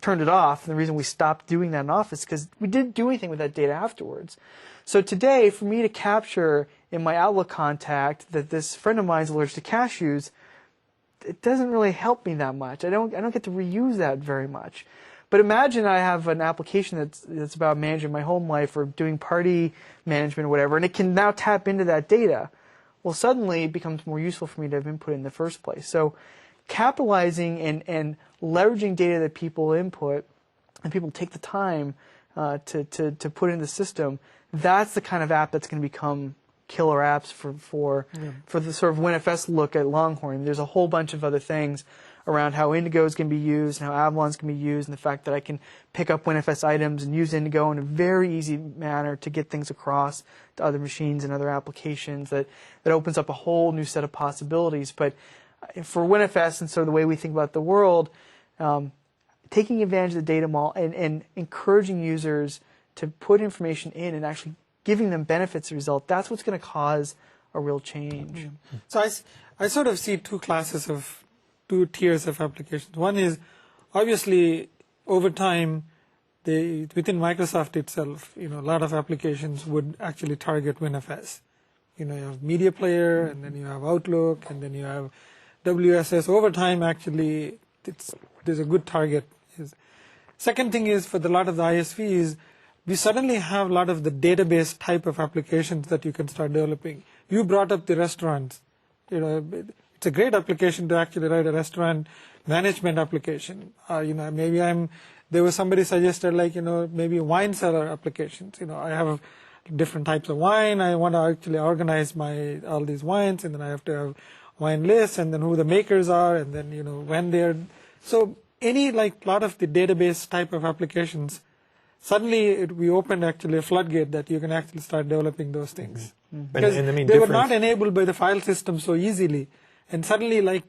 turned it off, and the reason we stopped doing that in Office, is because we didn't do anything with that data afterwards. So today, for me to capture in my Outlook contact that this friend of mine is allergic to cashews, it doesn't really help me that much. I don't get to reuse that very much. But imagine I have an application that's about managing my home life or doing party management or whatever, and it can now tap into that data. Well, suddenly it becomes more useful for me to have input in the first place. So capitalizing and leveraging data that people input and people take the time to put in the system, that's the kind of app that's going to become killer apps for the sort of WinFS look at Longhorn. There's a whole bunch of other things around how Indigo's can be used and how Avalon's can be used, and the fact that I can pick up WinFS items and use Indigo in a very easy manner to get things across to other machines and other applications. That opens up a whole new set of possibilities. But for WinFS and sort of the way we think about the world, taking advantage of the data mall and encouraging users to put information in and actually giving them benefits as a result, that's what's going to cause a real change. So I sort of see two tiers of applications. One is, obviously, over time, within Microsoft itself, a lot of applications would actually target WinFS. You have Media Player, and then you have Outlook, and then you have WSS. Over time, actually, there's a good target. Second thing is, for a lot of the ISVs, we suddenly have a lot of the database type of applications that you can start developing. You brought up the restaurants. It's a great application to actually write a restaurant management application. There was somebody suggested maybe wine cellar applications. I have different types of wine. I want to actually organize all these wines, and then I have to have wine lists, and then who the makers are, and then when they're. So any lot of the database type of applications, suddenly we opened actually a floodgate that you can actually start developing those things. Because they were not enabled by the file system so easily. And suddenly,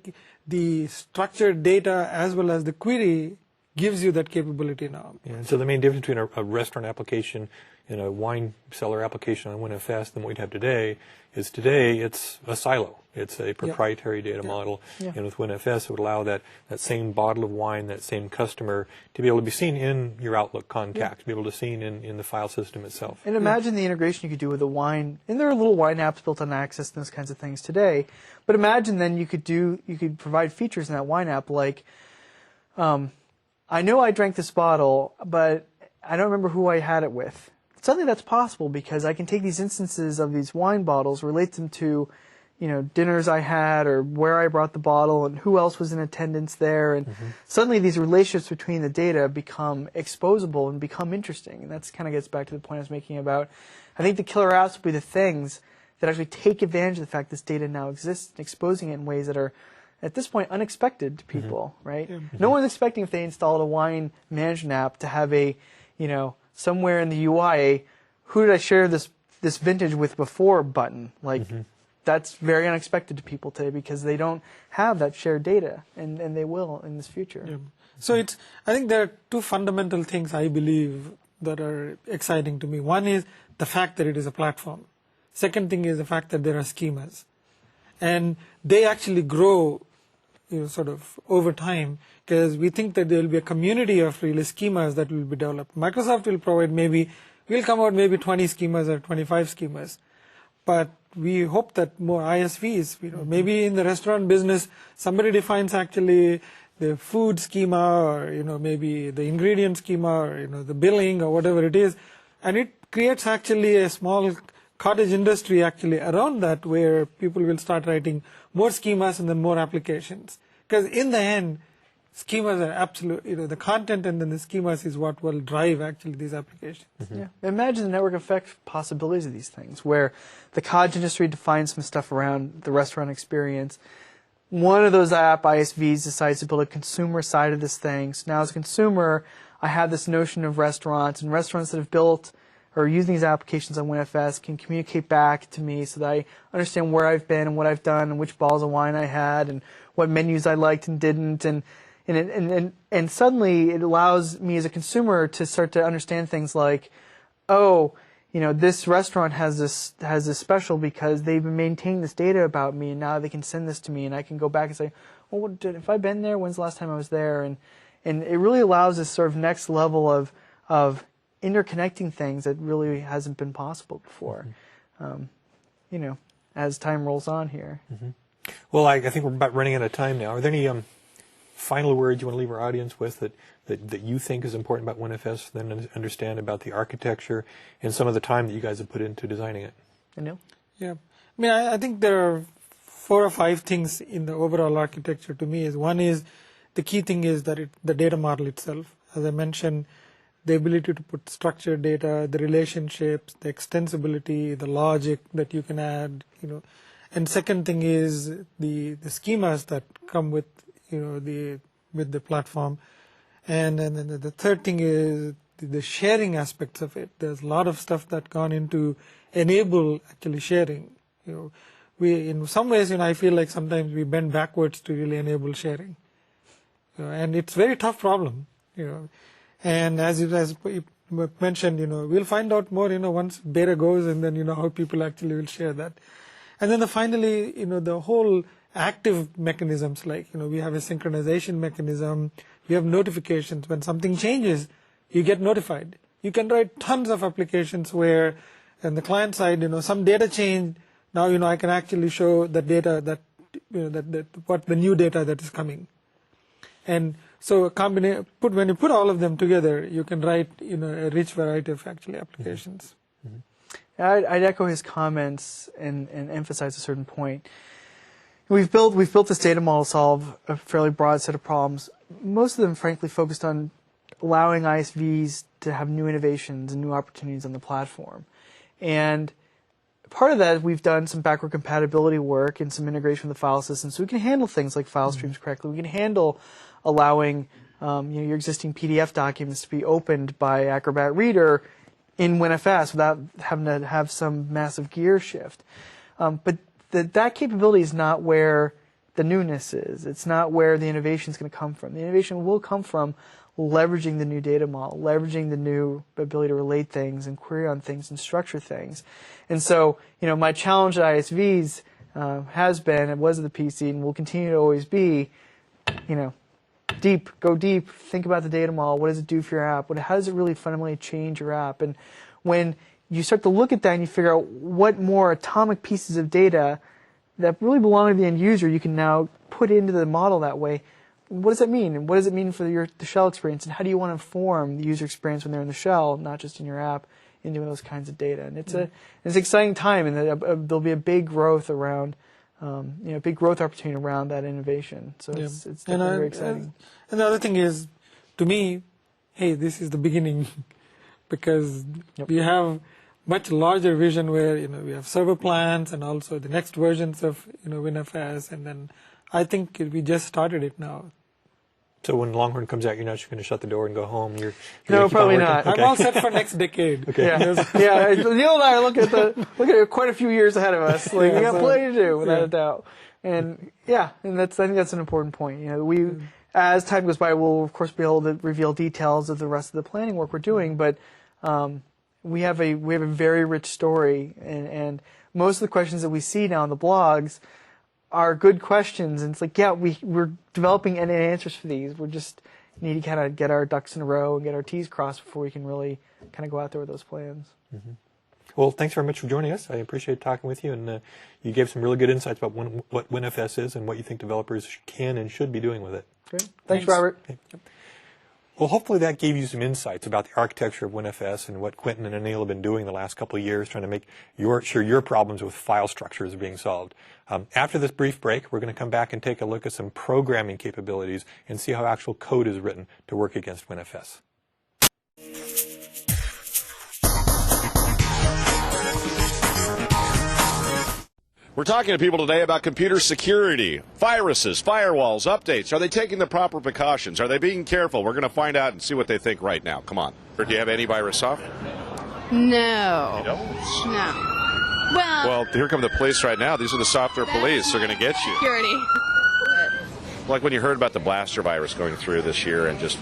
the structured data as well as the query gives you that capability now. Yeah, so the main difference between a restaurant application and a wine cellar application on WinFS than what we'd have today is it's a silo. It's a proprietary data model. Yeah. And with WinFS, it would allow that same bottle of wine, that same customer, to be able to be seen in your Outlook contacts, to be able to be seen in the file system itself. And imagine the integration you could do with a wine. And there are little wine apps built on Access and those kinds of things today. But imagine then you could provide features in that wine app like, I know I drank this bottle, but I don't remember who I had it with. Suddenly that's possible because I can take these instances of these wine bottles, relate them to, dinners I had or where I brought the bottle and who else was in attendance there. And suddenly these relationships between the data become exposable and become interesting. And that's kind of gets back to the point I was making about, I think the killer apps will be the things that actually take advantage of the fact this data now exists and exposing it in ways that are, at this point, unexpected to people, right? No one's expecting if they installed a wine management app to have somewhere in the UI, who did I share this vintage with before button? That's very unexpected to people today because they don't have that shared data, and they will in this future. Yeah. So I think there are two fundamental things I believe that are exciting to me. One is the fact that it is a platform. Second thing is the fact that there are schemas. And they actually grow sort of over time, because we think that there will be a community of really schemas that will be developed. Microsoft will provide we'll come out maybe 20 schemas or 25 schemas. But we hope that more ISVs, maybe in the restaurant business, somebody defines actually the food schema or, maybe the ingredient schema or, the billing or whatever it is. And it creates actually a small cottage industry actually around that where people will start writing more schemas and then more applications. Because in the end, schemas are absolute, the content and then the schemas is what will drive actually these applications. Yeah. Imagine the network effect possibilities of these things where the cottage industry defines some stuff around the restaurant experience. One of those app ISVs decides to build a consumer side of this thing. So now as a consumer, I have this notion of restaurants, and restaurants that have built or using these applications on WinFS can communicate back to me so that I understand where I've been and what I've done and which bottles of wine I had and what menus I liked and didn't. And suddenly it allows me as a consumer to start to understand things like, this restaurant has this special because they've been maintaining this data about me, and now they can send this to me, and I can go back and say, well, have I been there? When's the last time I was there? And it really allows this sort of next level of interconnecting things that really hasn't been possible before. As time rolls on here. Well, I think we're about running out of time now. Are there any final words you want to leave our audience with that you think is important about WinFS for them to understand about the architecture and some of the time that you guys have put into designing it? Anil? Yeah. I think there are 4 or 5 things in the overall architecture to me. One is the key thing is that the data model itself. As I mentioned, the ability to put structured data, the relationships, the extensibility, the logic that you can add, And second thing is the schemas that come with, with the platform. And then the third thing is the sharing aspects of it. There's a lot of stuff that gone into enable actually sharing. We in some ways, I feel like sometimes we bend backwards to really enable sharing. And it's a very tough problem. And as you mentioned, we'll find out more, once beta goes, and then how people actually will share that. And then finally, the whole active mechanisms, like we have a synchronization mechanism, we have notifications. When something changes, you get notified. You can write tons of applications where, on the client side, some data change. Now I can actually show the data that what the new data that is coming. And so when you put all of them together, you can write a rich variety of actually applications. Mm-hmm. I'd echo his comments and emphasize a certain point. We've built this data model to solve a fairly broad set of problems. Most of them, frankly, focused on allowing ISVs to have new innovations and new opportunities on the platform. And part of that, we've done some backward compatibility work and some integration with the file system, so we can handle things like file streams correctly. We can handle allowing your existing PDF documents to be opened by Acrobat Reader in WinFS without having to have some massive gear shift. But that capability is not where the newness is. It's not where the innovation is going to come from. The innovation will come from leveraging the new data model, leveraging the new ability to relate things and query on things and structure things. And so, my challenge at ISVs has been, and was at the PC, and will continue to always be, go deep, think about the data model. What does it do for your app? How does it really fundamentally change your app? And when you start to look at that and you figure out what more atomic pieces of data that really belong to the end user you can now put into the model that way, what does that mean? And what does it mean for the shell experience? And how do you want to inform the user experience when they're in the shell, not just in your app, into those kinds of data? And it's an exciting time, and there'll be a big growth around, big growth opportunity around that innovation. So it's definitely very exciting. And the other thing is, to me, hey, this is the beginning, because we have much larger vision where we have server plans and also the next versions of WinFS, and then I think we just started it now. So when Longhorn comes out, you're not just going to shut the door and go home. No, probably not. Okay. I'm all set for next decade. Okay. Yeah. Neil and I are looking at quite a few years ahead of us. We got plenty to do, without a doubt. And I think that's an important point. As time goes by, we'll of course be able to reveal details of the rest of the planning work we're doing. But we have a very rich story, and most of the questions that we see now on the blogs are good questions, and it's like, we're developing end-to-end answers for these. We just need to kind of get our ducks in a row and get our T's crossed before we can really kind of go out there with those plans. Mm-hmm. Well, thanks very much for joining us. I appreciate talking with you, and you gave some really good insights about what WinFS is and what you think developers can and should be doing with it. Great. Thanks, Robert. Okay. Well, hopefully that gave you some insights about the architecture of WinFS and what Quentin and Anil have been doing the last couple of years, trying to make sure your problems with file structures are being solved. After this brief break, we're going to come back and take a look at some programming capabilities and see how actual code is written to work against WinFS. We're talking to people today about computer security, viruses, firewalls, updates. Are they taking the proper precautions? Are they being careful? We're going to find out and see what they think right now. Come on. Do you have antivirus software? No. You don't? No. Well, here come the police right now. These are the software police. They're going to get you. Security. Like when you heard about the blaster virus going through this year and just,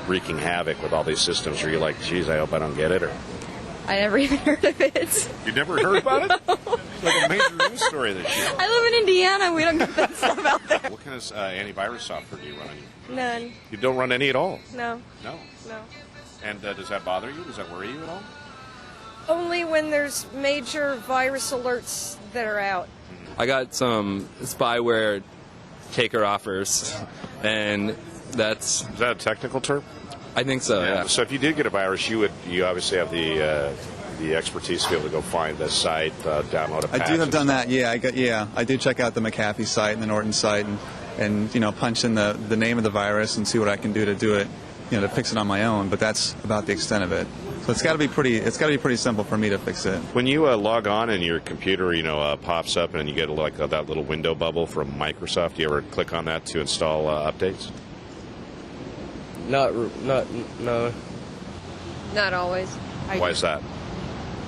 wreaking havoc with all these systems, were you like, geez, I hope I don't get it? Or I never even heard of it. you never heard about it? It's like a major news story this year. I live in Indiana. We don't get that stuff out there. What kind of antivirus software do you run? None. You don't run any at all? No. No? No. And does that bother you? Does that worry you at all? Only when there's major virus alerts that are out. I got some spyware taker offers, and that's... Is that a technical term? I think so, yeah. So if you did get a virus, you obviously have the expertise to be able to go find the site, download a patch. I do have done that, I do check out the McAfee site and the Norton site and punch in the name of the virus and see what I can do to do it. to fix it on my own, but that's about the extent of it. So it's got to be pretty simple for me to fix it. When you log on and your computer, pops up and you get like that little window bubble from Microsoft, do you ever click on that to install updates? No. Not always. Why is that?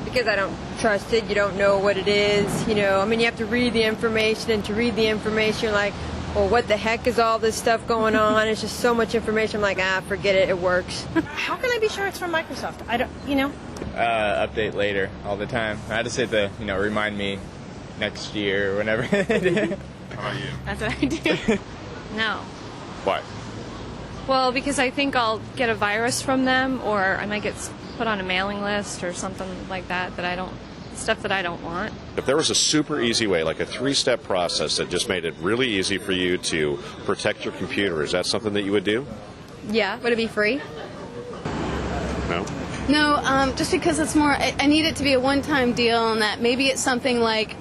Because I don't trust it. You don't know what it is. You have to read the information, and to read the information, you're like, well, what the heck is all this stuff going on? It's just so much information. I'm like, forget it. It works. How can I be sure it's from Microsoft? I don't, Update later all the time. I just hit the, remind me next year or whenever. How about you? That's what I do. No. Why? Well, because I think I'll get a virus from them, or I might get put on a mailing list or something like that stuff that I don't want. If there was a super easy way, like a 3-step process that just made it really easy for you to protect your computer, is that something that you would do? Yeah. Would it be free? No? No, just because it's more, I need it to be a one-time deal, and that maybe it's something like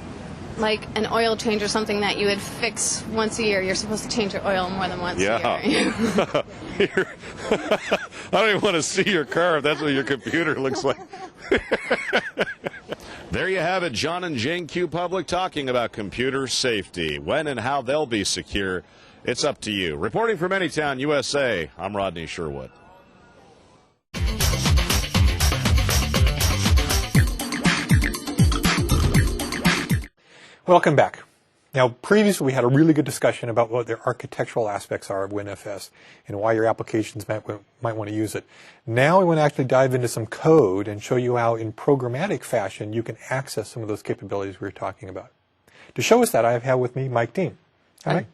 an oil change or something that you would fix once a year. You're supposed to change your oil more than once a year. I don't even want to see your car if that's what your computer looks like. There you have it, John and Jane Q Public talking about computer safety. When and how they'll be secure, it's up to you. Reporting from Anytown, USA, I'm Rodney Sherwood. Welcome back. Now, previously we had a really good discussion about what the architectural aspects are of WinFS and why your applications might want to use it. Now we want to actually dive into some code and show you how in programmatic fashion you can access some of those capabilities we were talking about. To show us that, I have with me Mike Dean. Hi.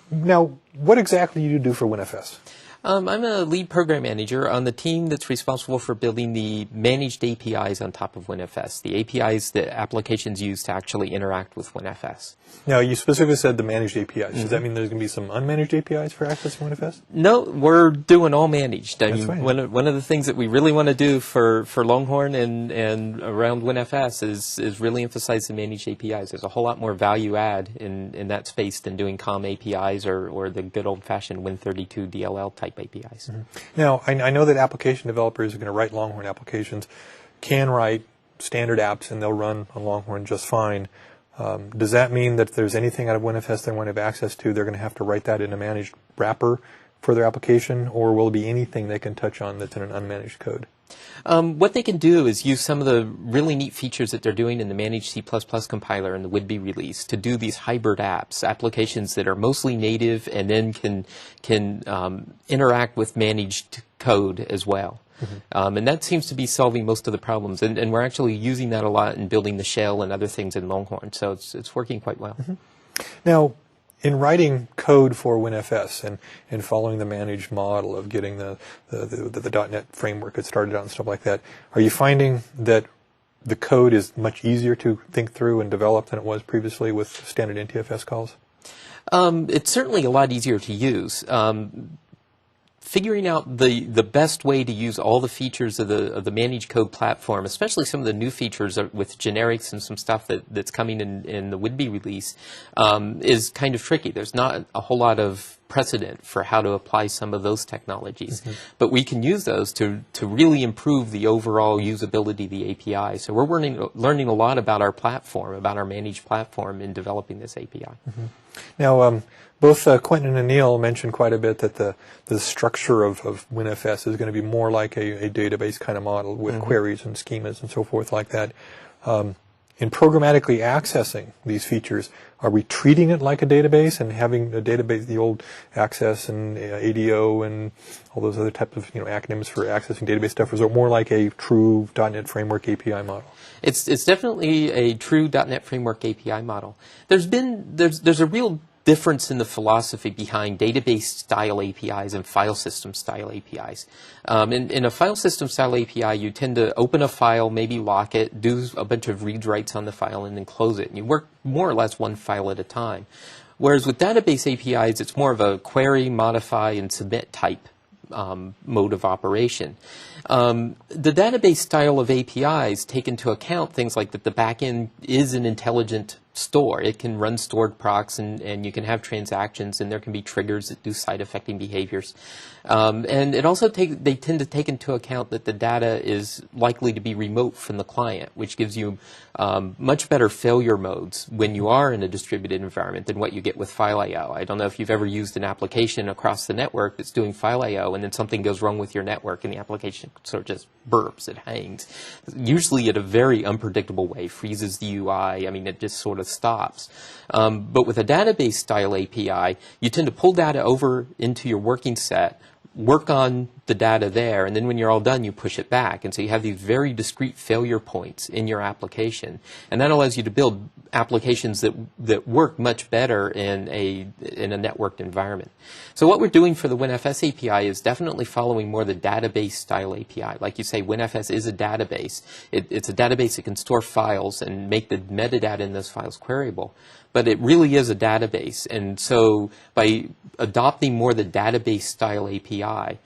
Now, what exactly do you do for WinFS? I'm a lead program manager on the team that's responsible for building the managed APIs on top of WinFS, the APIs that applications use to actually interact with WinFS. Now, you specifically said the managed APIs. Does that mean there's going to be some unmanaged APIs for accessing WinFS? No, we're doing all managed. I mean, right. one of the things that we really want to do for Longhorn and around WinFS is really emphasize the managed APIs. There's a whole lot more value add in that space than doing COM APIs or the good old-fashioned Win32 DLL type APIs. Mm-hmm. Now, I know that application developers are going to write Longhorn applications, can write standard apps, and they'll run on Longhorn just fine. Does that mean that if there's anything out of WinFS they want to have access to, they're going to have to write that in a managed wrapper for their application, or will it be anything they can touch on that's in an unmanaged code? What they can do is use some of the really neat features that they're doing in the managed C++ compiler and the would-be release to do these hybrid apps, applications that are mostly native and then can interact with managed code as well. Mm-hmm. And that seems to be solving most of the problems. And we're actually using that a lot in building the shell and other things in Longhorn. So it's working quite well. Mm-hmm. Now, in writing code for WinFS and following the managed model of getting the .NET framework that started out and stuff like that, are you finding that the code is much easier to think through and develop than it was previously with standard NTFS calls? It's certainly a lot easier to use. Figuring out the best way to use all the features of the managed code platform, especially some of the new features with generics and some stuff that's coming in the would-be release, is kind of tricky. There's not a whole lot of precedent for how to apply some of those technologies. Mm-hmm. But we can use those to really improve the overall usability of the API. So we're learning a lot about our platform, about our managed platform in developing this API. Mm-hmm. Now, both Quentin and Anil mentioned quite a bit that the structure of WinFS is going to be more like a database kind of model with mm-hmm. queries and schemas and so forth like that. In programmatically accessing these features, are we treating it like a database and having a database, the old Access and ADO and all those other types of acronyms for accessing database stuff? Or is it more like a true .NET Framework API model? It's definitely a true .NET Framework API model. There's a real difference in the philosophy behind database-style APIs and file system-style APIs. In a file system-style API, you tend to open a file, maybe lock it, do a bunch of reads-writes on the file, and then close it. And you work more or less one file at a time. Whereas with database APIs, it's more of a query, modify, and submit type mode of operation. The database style of APIs take into account things like that the backend is an intelligent store. It can run stored procs, and you can have transactions, and there can be triggers that do site-affecting behaviors. And it also they tend to take into account that the data is likely to be remote from the client, which gives you much better failure modes when you are in a distributed environment than what you get with file I/O. I don't know if you've ever used an application across the network that's doing file I/O, and then something goes wrong with your network, and the application sort of just burps, it hangs. Usually in a very unpredictable way, freezes the UI. I mean, it just sort of stops. But with a database-style API, you tend to pull data over into your working set, work on the data there, and then when you're all done, you push it back. And so you have these very discrete failure points in your application. And that allows you to build applications that work much better in a networked environment. So what we're doing for the WinFS API is definitely following more the database-style API. Like you say, WinFS is a database. It's a database that can store files and make the metadata in those files queryable. But it really is a database. And so by adopting more the database-style API,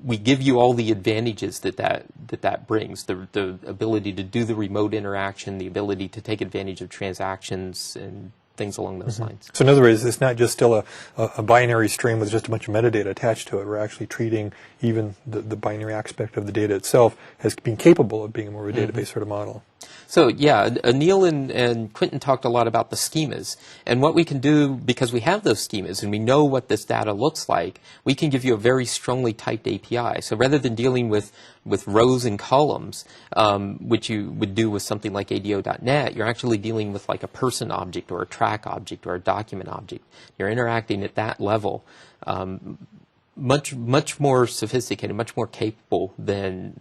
we give you all the advantages that brings, the ability to do the remote interaction, the ability to take advantage of transactions and things along those lines. So in other words, it's not just still a binary stream with just a bunch of metadata attached to it. We're actually treating even the binary aspect of the data itself as being capable of being more of a database sort of model. So yeah, Anil and Quentin talked a lot about the schemas. And what we can do, because we have those schemas and we know what this data looks like, we can give you a very strongly typed API. So rather than dealing with rows and columns, which you would do with something like ADO.NET, you're actually dealing with like a person object or a track object or a document object. You're interacting at that level. Much more sophisticated, much more capable than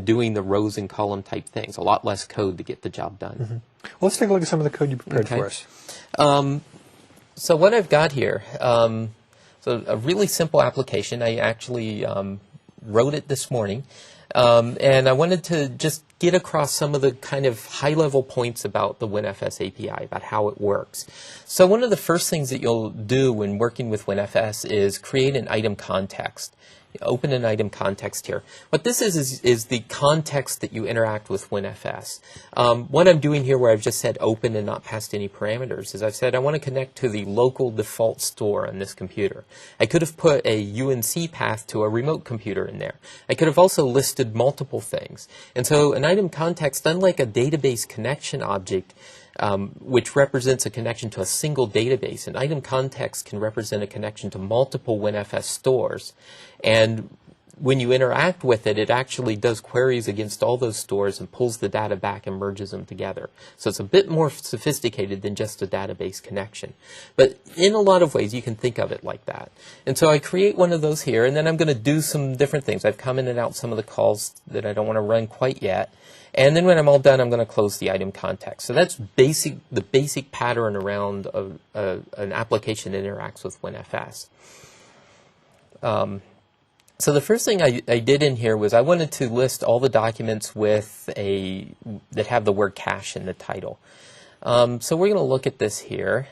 doing the rows and column type things. A lot less code to get the job done. Well, let's take a look at some of the code you prepared for us. So what I've got here, so a really simple application. I actually wrote it this morning, and I wanted to just get across some of the kind of high-level points about the WinFS API, about how it works. So one of the first things that you'll do when working with WinFS is create an item context. Open an item context here. What this is the context that you interact with WinFS. What I'm doing here, where I've just said open and not passed any parameters, is I've said I want to connect to the local default store on this computer. I could have put a UNC path to a remote computer in there. I could have also listed multiple things. And so an item context, unlike a database connection object, which represents a connection to a single database, an item context can represent a connection to multiple WinFS stores. And when you interact with it, it actually does queries against all those stores and pulls the data back and merges them together. So it's a bit more sophisticated than just a database connection. But in a lot of ways, you can think of it like that. And so I create one of those here, and then I'm going to do some different things. I've commented out some of the calls that I don't want to run quite yet. And then when I'm all done, I'm going to close the item context. So that's the basic pattern around an application that interacts with WinFS. So the first thing I did in here was I wanted to list all the documents that have the word cache in the title. So we're going to look at this here.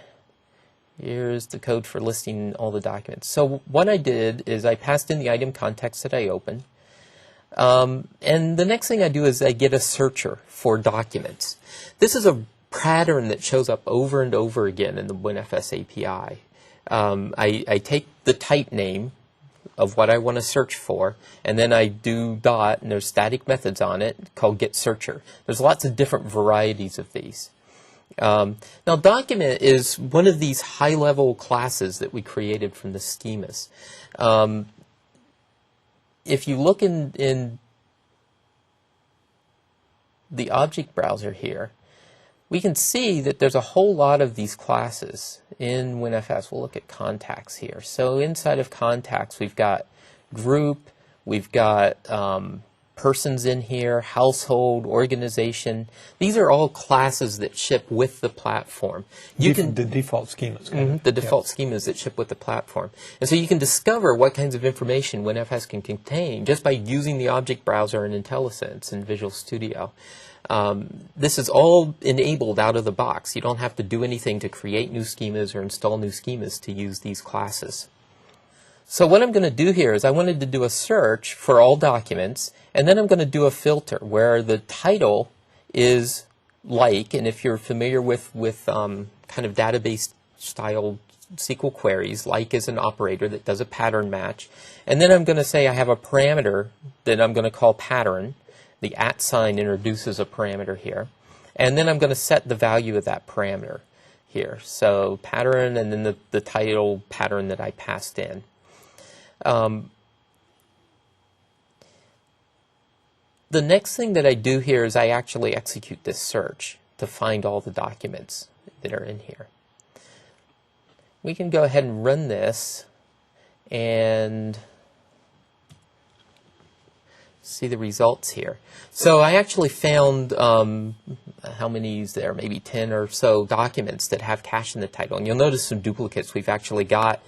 Here's the code for listing all the documents. So what I did is I passed in the item context that I opened. And the next thing I do is I get a searcher for documents. This is a pattern that shows up over and over again in the WinFS API. I take the type name of what I want to search for, and then I do dot, and there's static methods on it called getSearcher. There's lots of different varieties of these. Now, document is one of these high-level classes that we created from the schemas. If you look in the object browser here, we can see that there's a whole lot of these classes in WinFS. We'll look at contacts here. So inside of contacts, we've got group, we've got persons in here, household, organization. These are all classes that ship with the platform. The default schemas. The default schemas that ship with the platform. And so you can discover what kinds of information WinFS can contain just by using the object browser in IntelliSense and Visual Studio. This is all enabled out of the box. You don't have to do anything to create new schemas or install new schemas to use these classes. So what I'm going to do here is I wanted to do a search for all documents, and then I'm going to do a filter where the title is like, and if you're familiar with kind of database style SQL queries, like is an operator that does a pattern match. And then I'm going to say I have a parameter that I'm going to call pattern. The @ sign introduces a parameter here. And then I'm going to set the value of that parameter here. So pattern and then the title pattern that I passed in. The next thing that I do here is I actually execute this search to find all the documents that are in here. We can go ahead and run this and see the results here. So I actually found, how many is there? Maybe 10 or so documents that have cache in the title. And you'll notice some duplicates. We've actually got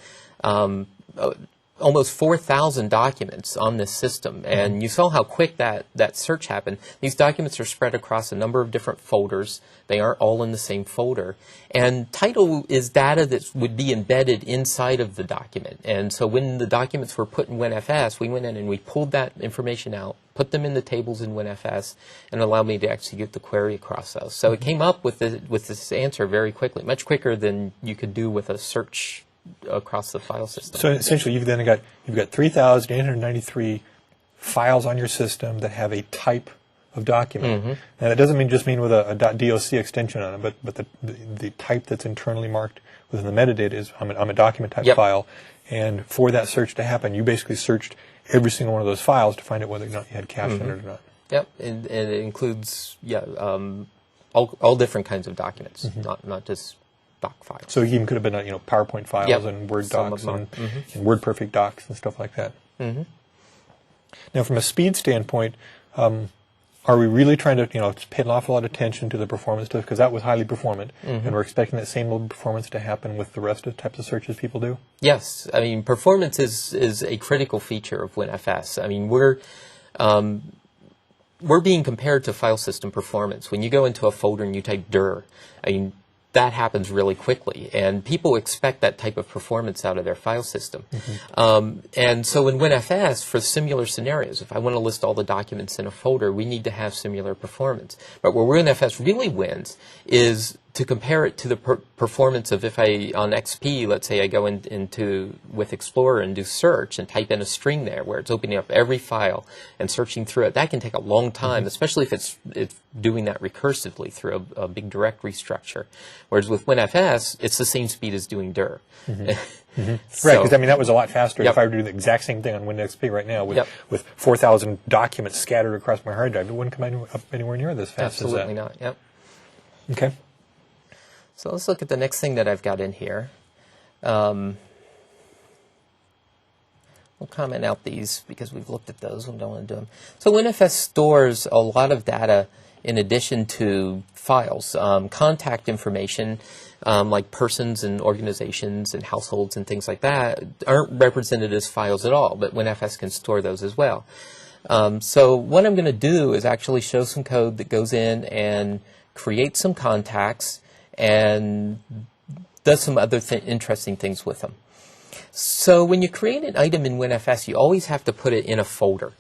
almost 4,000 documents on this system. And you saw how quick that search happened. These documents are spread across a number of different folders. They aren't all in the same folder. And title is data that would be embedded inside of the document. And so when the documents were put in WinFS, we went in and we pulled that information out, put them in the tables in WinFS, and allowed me to execute the query across those. So it came up with this answer very quickly, much quicker than you could do with a search across the file system. So essentially, you've got 3,893 files on your system that have a type of document. Mm-hmm. Now that doesn't just mean with a .doc extension on it, but the type that's internally marked within the metadata is I'm a document type file. And for that search to happen, you basically searched every single one of those files to find out whether or not you had cache in it or not. Yep, and it includes all different kinds of documents, not just doc files. So it even could have been PowerPoint files and Word docs and WordPerfect docs and stuff like that. Mm-hmm. Now, from a speed standpoint, are we really trying to pay an awful lot of attention to the performance stuff, because that was highly performant, and we're expecting that same level of performance to happen with the rest of the types of searches people do? Yes, I mean performance is a critical feature of WinFS. I mean we're being compared to file system performance. When you go into a folder and you type dir, I mean that happens really quickly, and people expect that type of performance out of their file system. And so in WinFS, for similar scenarios, if I want to list all the documents in a folder, we need to have similar performance. But where WinFS really wins is to compare it to the performance of if on XP, let's say I go with Explorer and do search and type in a string there where it's opening up every file and searching through it. That can take a long time, especially if it's doing that recursively through a big directory structure. Whereas with WinFS, it's the same speed as doing dir. Right, because that was a lot faster. If I were to do the exact same thing on Windows XP right now with 4,000 documents scattered across my hard drive, it wouldn't come up anywhere near this fast as that. Absolutely not, yep. Okay. So let's look at the next thing that I've got in here. We'll comment out these because we've looked at those. We don't want to do them. So WinFS stores a lot of data in addition to files. Contact information, like persons and organizations and households and things like that, aren't represented as files at all, but WinFS can store those as well. So what I'm going to do is actually show some code that goes in and creates some contacts and does some other interesting things with them. So when you create an item in WinFS, you always have to put it in a folder.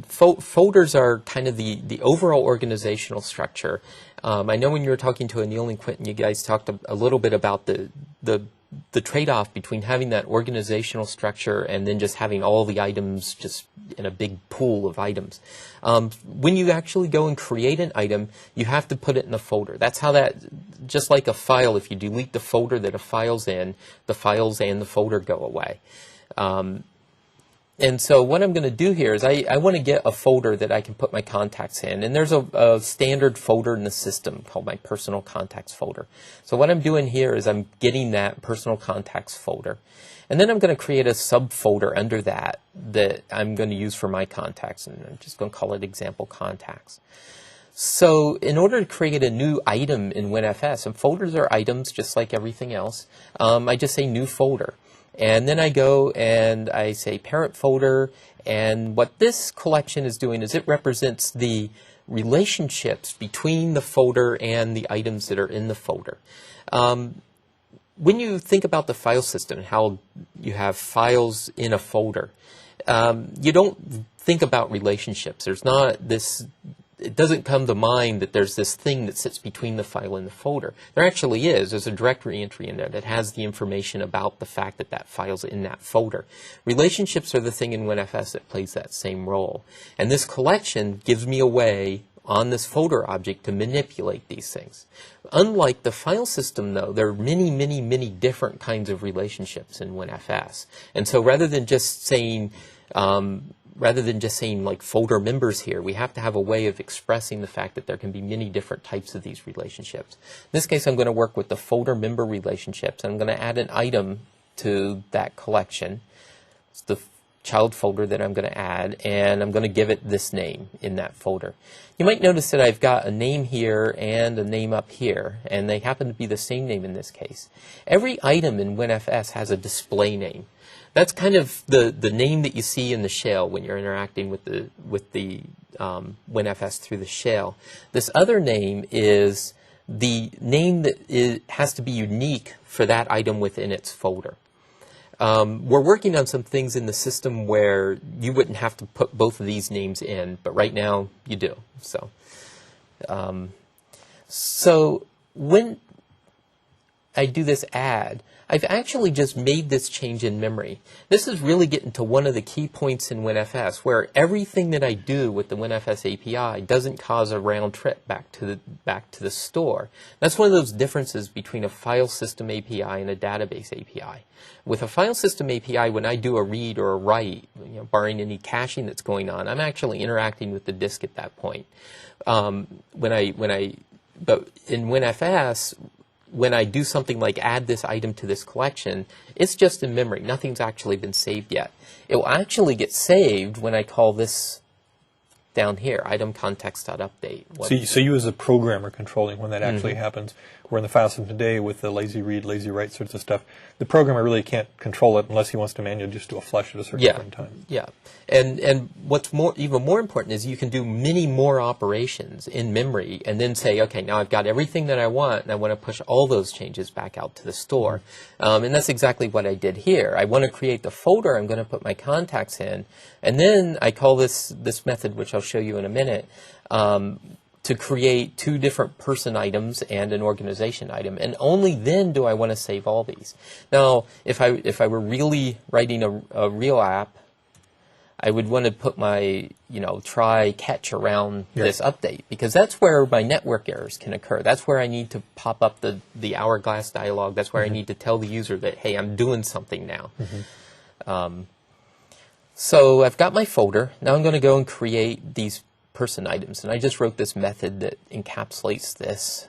Folders are kind of the overall organizational structure. I know when you were talking to Anil and Quentin, you guys talked a little bit about the trade-off between having that organizational structure and then just having all the items just in a big pool of items. When you actually go and create an item, you have to put it in a folder. That's how just like a file, if you delete the folder that a file's in, the files and the folder go away. And so what I'm going to do here is I want to get a folder that I can put my contacts in. And there's a standard folder in the system called my personal contacts folder. So what I'm doing here is I'm getting that personal contacts folder. And then I'm going to create a subfolder under that I'm going to use for my contacts. And I'm just going to call it example contacts. So in order to create a new item in WinFS, and folders are items just like everything else, I just say new folder. And then I go and I say parent folder, and what this collection is doing is it represents the relationships between the folder and the items that are in the folder. When you think about the file system and how you have files in a folder, you don't think about relationships. There's not this it doesn't come to mind that there's this thing that sits between the file and the folder. There actually is. There's a directory entry in there that has the information about the fact that that file's in that folder. Relationships are the thing in WinFS that plays that same role. And this collection gives me a way on this folder object to manipulate these things. Unlike the file system, though, there are many, many, many different kinds of relationships in WinFS. And so rather than just saying like folder members here, we have to have a way of expressing the fact that there can be many different types of these relationships. In this case, I'm going to work with the folder member relationships. I'm going to add an item to that collection. It's the child folder that I'm going to add, and I'm going to give it this name in that folder. You might notice that I've got a name here and a name up here, and they happen to be the same name in this case. Every item in WinFS has a display name. That's kind of the name that you see in the shell when you're interacting with the WinFS through the shell. This other name is the name that has to be unique for that item within its folder. We're working on some things in the system where you wouldn't have to put both of these names in, but right now you do. So when I do this add, I've actually just made this change in memory. This is really getting to one of the key points in WinFS, where everything that I do with the WinFS API doesn't cause a round trip back to the store. That's one of those differences between a file system API and a database API. With a file system API, when I do a read or a write, barring any caching that's going on, I'm actually interacting with the disk at that point. But in WinFS, when I do something like add this item to this collection, it's just in memory. Nothing's actually been saved yet. It will actually get saved when I call this down here, item context.update. So you as a programmer controlling when that actually happens. Where in the file system today with the lazy read, lazy write sorts of stuff, the programmer really can't control it unless he wants to manually just do a flush at a certain point in time. Yeah. And what's even more important is you can do many more operations in memory and then say, okay, now I've got everything that I want and I want to push all those changes back out to the store. And that's exactly what I did here. I want to create the folder I'm going to put my contacts in, and then I call this method, which I'll show you in a minute, to create two different person items and an organization item, and only then do I want to save all these. Now, if I were really writing a real app, I would want to put my try catch around this update, because that's where my network errors can occur. That's where I need to pop up the hourglass dialog. That's where I need to tell the user that, hey, I'm doing something now. So I've got my folder. Now I'm going to go and create these person items, and I just wrote this method that encapsulates this,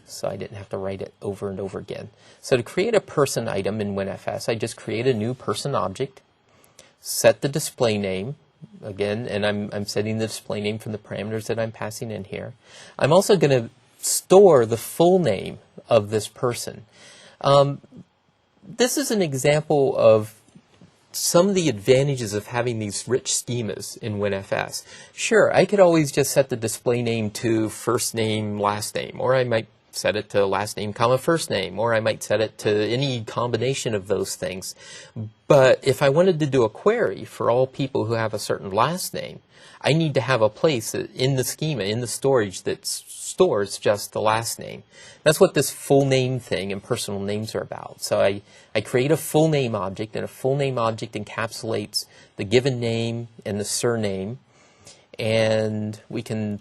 so I didn't have to write it over and over again. So to create a person item in WinFS, I just create a new person object, set the display name again, and I'm setting the display name from the parameters that I'm passing in here. I'm also going to store the full name of this person. This is an example of some of the advantages of having these rich schemas in WinFS. Sure, I could always just set the display name to first name, last name, or I might set it to last name, comma, first name, or I might set it to any combination of those things. But if I wanted to do a query for all people who have a certain last name, I need to have a place in the schema, in the storage, that stores just the last name. That's what this full name thing and personal names are about. So I create a full name object, and a full name object encapsulates the given name and the surname. And we can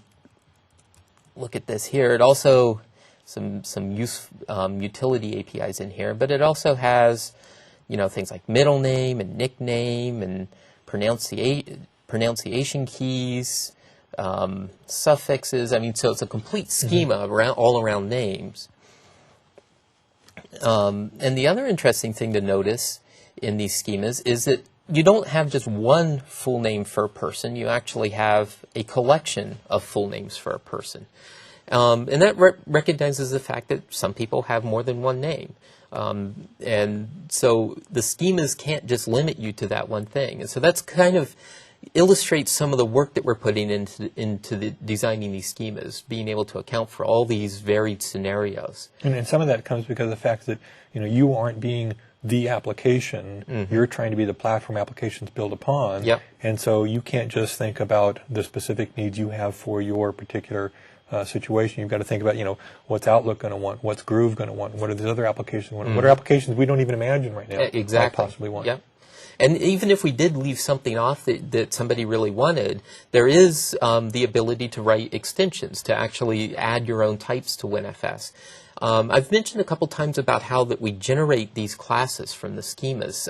look at this here. It also, some utility APIs in here, but it also has, things like middle name and nickname and pronunciation keys, suffixes. So it's a complete schema all around names. And the other interesting thing to notice in these schemas is that you don't have just one full name for a person. You actually have a collection of full names for a person. And that recognizes the fact that some people have more than one name. And so the schemas can't just limit you to that one thing. And so that's kind of illustrates some of the work that we're putting into designing these schemas, being able to account for all these varied scenarios. And some of that comes because of the fact that you aren't being the application. You're trying to be the platform applications build upon. And so you can't just think about the specific needs you have for your particular situation. You've got to think about, what's Outlook going to want, what's Groove going to want, what are these other applications want, what are applications we don't even imagine right now might possibly want. Yep. And even if we did leave something off that somebody really wanted, there is the ability to write extensions to actually add your own types to WinFS. I've mentioned a couple times about how that we generate these classes from the schemas.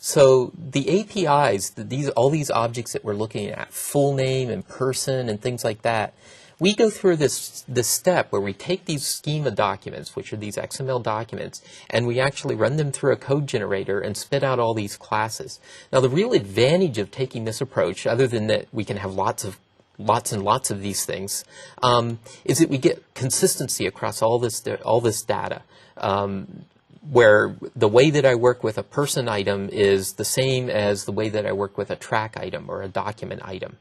So the APIs, all these objects that we're looking at, full name and person and things like that, we go through this step where we take these schema documents, which are these XML documents, and we actually run them through a code generator and spit out all these classes. Now, the real advantage of taking this approach, other than that we can have lots and lots of these things, is that we get consistency across all this data. Where the way that I work with a person item is the same as the way that I work with a track item or a document item.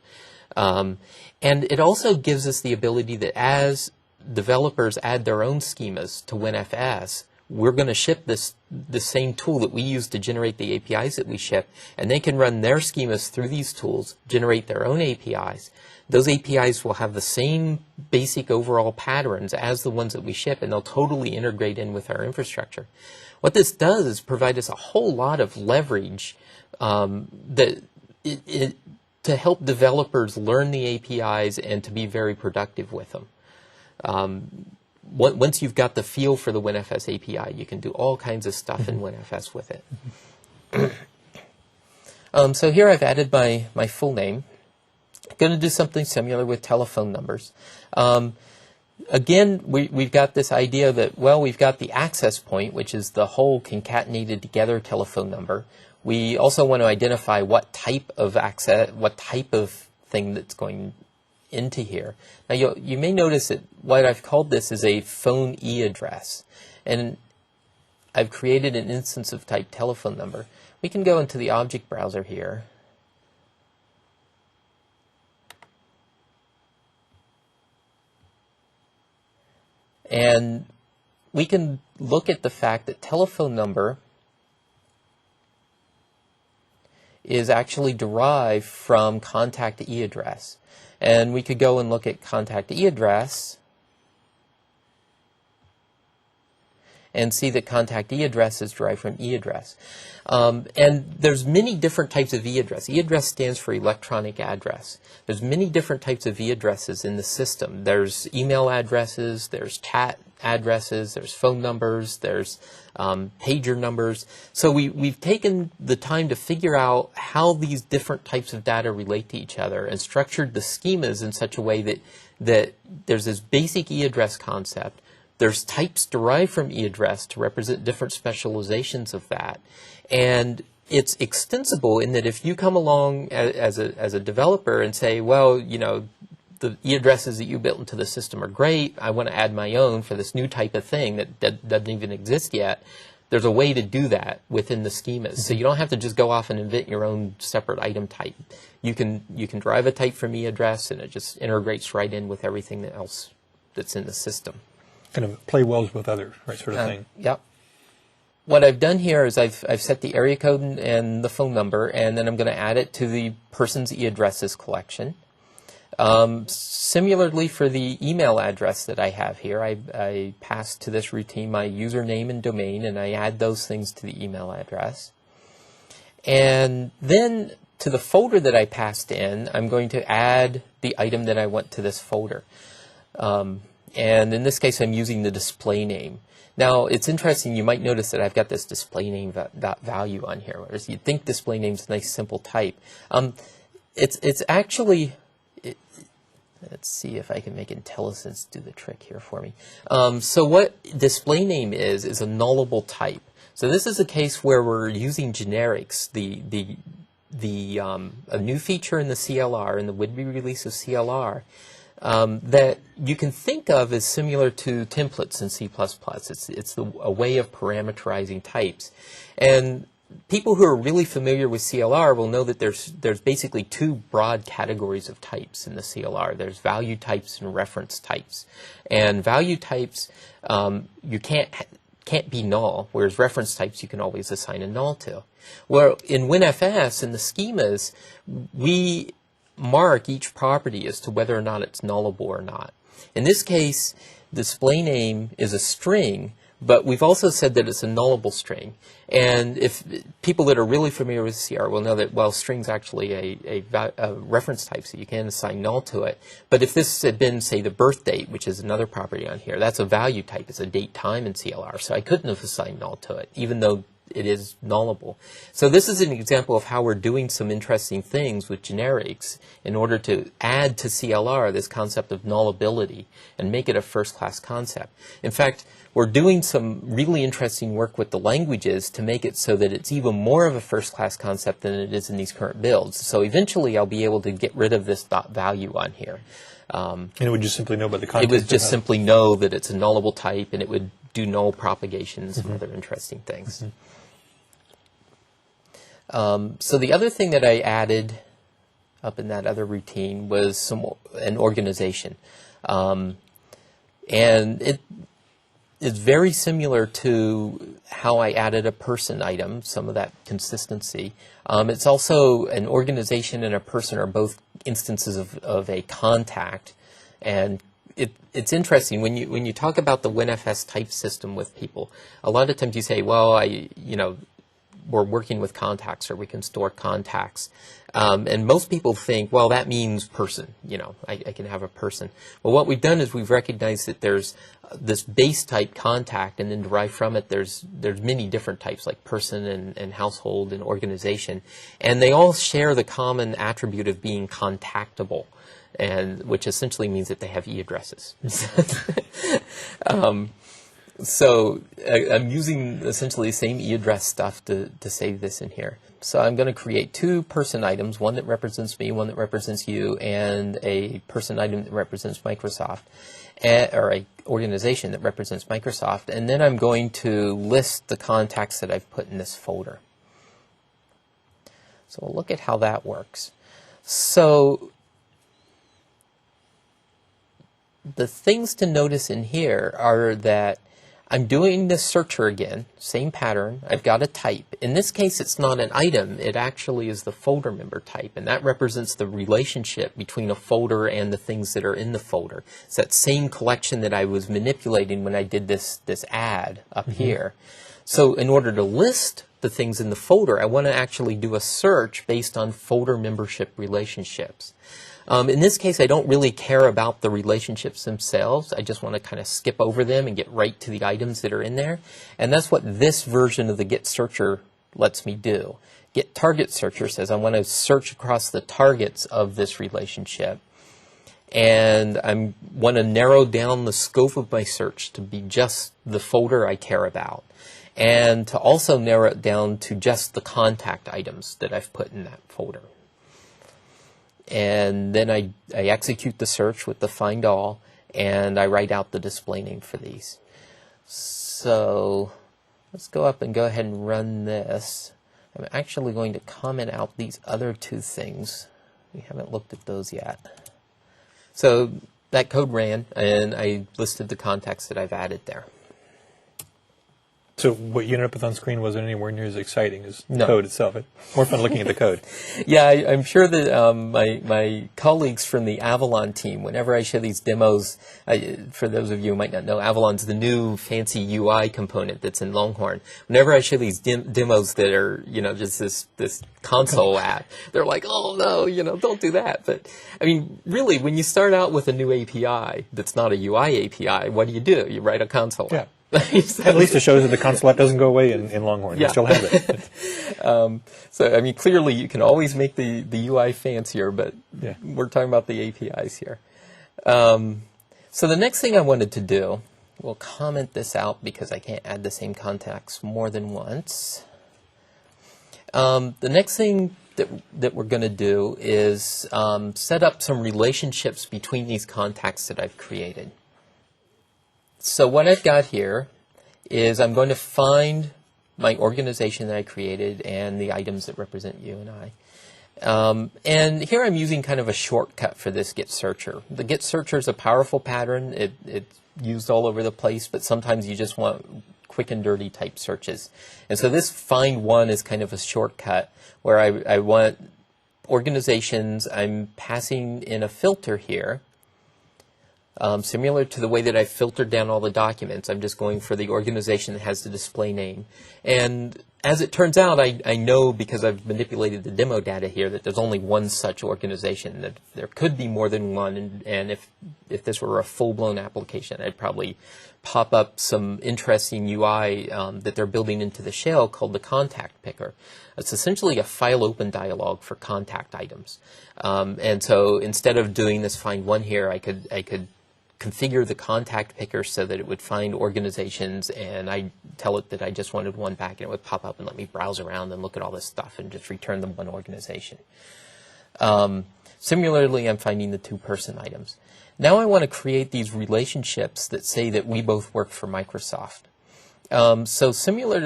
And it also gives us the ability that as developers add their own schemas to WinFS, we're going to ship the same tool that we use to generate the APIs that we ship, and they can run their schemas through these tools, generate their own APIs. Those APIs will have the same basic overall patterns as the ones that we ship, and they'll totally integrate in with our infrastructure. What this does is provide us a whole lot of leverage to help developers learn the APIs and to be very productive with them. Once you've got the feel for the WinFS API, you can do all kinds of stuff in WinFS with it. So here I've added my full name. I'm going to do something similar with telephone numbers. Again, we've got this idea that, well, we've got the access point, which is the whole concatenated together telephone number. We also want to identify what type of access, what type of thing that's going into here. Now, you may notice that what I've called this is a phone e-address. And I've created an instance of type telephone number. We can go into the object browser here. And we can look at the fact that telephone number is actually derived from contact e-address. And we could go and look at contact e-address and see that contact e-address is derived from e-address. And there's many different types of e-address. E-address stands for electronic address. There's many different types of e-addresses in the system. There's email addresses, there's chat addresses, there's phone numbers, there's pager numbers. So we've taken the time to figure out how these different types of data relate to each other and structured the schemas in such a way that there's this basic e-address concept. There's types derived from e-address to represent different specializations of that. And it's extensible in that if you come along as a developer and say, well, the e-addresses that you built into the system are great, I want to add my own for this new type of thing that doesn't even exist yet, there's a way to do that within the schemas. So you don't have to just go off and invent your own separate item type. You can derive a type from e-address, and it just integrates right in with everything else that's in the system. Kind of play well with others, right, sort of thing. Yep. What I've done here is I've set the area code and the phone number, and then I'm going to add it to the person's e-addresses collection. Similarly, for the email address that I have here, I pass to this routine my username and domain, and I add those things to the email address. And then to the folder that I passed in, I'm going to add the item that I want to this folder. And in this case, I'm using the display name. Now, it's interesting, you might notice that I've got this display name value on here, whereas you'd think display name's a nice simple type. It's actually, let's see if I can make IntelliSense do the trick here for me. So what display name is a nullable type. So this is a case where we're using generics, a new feature in the CLR, in the would-be release of CLR, that you can think of as similar to templates in C++. It's a way of parameterizing types. And people who are really familiar with CLR will know that there's basically two broad categories of types in the CLR. There's value types and reference types. And value types, you can't can't be null, whereas reference types you can always assign a null to. Well, in WinFS, in the schemas, we mark each property as to whether or not it's nullable or not. In this case, display name is a string, but we've also said that it's a nullable string. And if people that are really familiar with CR will know that, well, string's actually a reference type, so you can assign null to it. But if this had been, say, the birth date, which is another property on here, that's a value type. It's a date time in CLR, so I couldn't have assigned null to it, even though it is nullable. So this is an example of how we're doing some interesting things with generics in order to add to CLR this concept of nullability and make it a first-class concept. In fact, we're doing some really interesting work with the languages to make it so that it's even more of a first-class concept than it is in these current builds. So eventually I'll be able to get rid of this dot value on here. And it would just simply know by the context. It would just simply know that it's a nullable type, and it would do null propagations and other interesting things. So the other thing that I added up in that other routine was an organization. And it is very similar to how I added a person item, some of that consistency. It's also an organization and a person are both instances of a contact. And it's interesting when you talk about the WinFS type system with people. A lot of times you say, well, we're working with contacts, or we can store contacts. And most people think, well, that means person. I can have a person. Well, what we've done is we've recognized that there's this base type contact, and then derived from it, there's many different types, like person and household and organization. And they all share the common attribute of being contactable, and which essentially means that they have e-addresses. So I'm using essentially the same e-address stuff to save this in here. So I'm going to create two person items, one that represents me, one that represents you, and a person item that represents Microsoft, or a organization that represents Microsoft. And then I'm going to list the contacts that I've put in this folder. So we'll look at how that works. So the things to notice in here are that I'm doing this searcher again, same pattern. I've got a type. In this case, it's not an item. It actually is the folder member type, and that represents the relationship between a folder and the things that are in the folder. It's that same collection that I was manipulating when I did this add up here. So in order to list the things in the folder, I want to actually do a search based on folder membership relationships. In this case, I don't really care about the relationships themselves. I just want to kind of skip over them and get right to the items that are in there. And that's what this version of the Get Searcher lets me do. Get Target Searcher says I want to search across the targets of this relationship. And I want to narrow down the scope of my search to be just the folder I care about. And to also narrow it down to just the contact items that I've put in that folder. And then I execute the search with the find all, and I write out the display name for these. So let's go up and go ahead and run this. I'm actually going to comment out these other two things. We haven't looked at those yet. So that code ran, and I listed the contacts that I've added there. So what you ended up with on screen wasn't anywhere near as exciting as the code itself. More fun looking at the code. Yeah, I'm sure that my colleagues from the Avalon team, whenever I show these demos, for those of you who might not know, Avalon's the new fancy UI component that's in Longhorn. Whenever I show these demos that are, just this console app, they're like, oh no, don't do that. But I mean, really, when you start out with a new API that's not a UI API, what do? You write a console app. At least it shows that the console app doesn't go away in Longhorn. You still have it. So, I mean, clearly you can always make the UI fancier, but we're talking about the APIs here. So the next thing I wanted to do, we'll comment this out because I can't add the same contacts more than once. The next thing that we're going to do is set up some relationships between these contacts that I've created. So what I've got here is I'm going to find my organization that I created and the items that represent you and I. And here I'm using kind of a shortcut for this Get Searcher. The Get Searcher is a powerful pattern. It's used all over the place, but sometimes you just want quick and dirty type searches. And so this find one is kind of a shortcut where I want organizations. I'm passing in a filter here. Similar to the way that I filtered down all the documents, I'm just going for the organization that has the display name. And as it turns out, I know because I've manipulated the demo data here that there's only one such organization. That there could be more than one, and if this were a full-blown application, I'd probably pop up some interesting UI that they're building into the shell called the contact picker. It's essentially a file open dialog for contact items. And so instead of doing this find one here, I could configure the contact picker so that it would find organizations, and I tell it that I just wanted one back, and it would pop up and let me browse around and look at all this stuff and just return them one organization. Similarly, I'm finding the two-person items. Now I want to create these relationships that say that we both work for Microsoft. So similar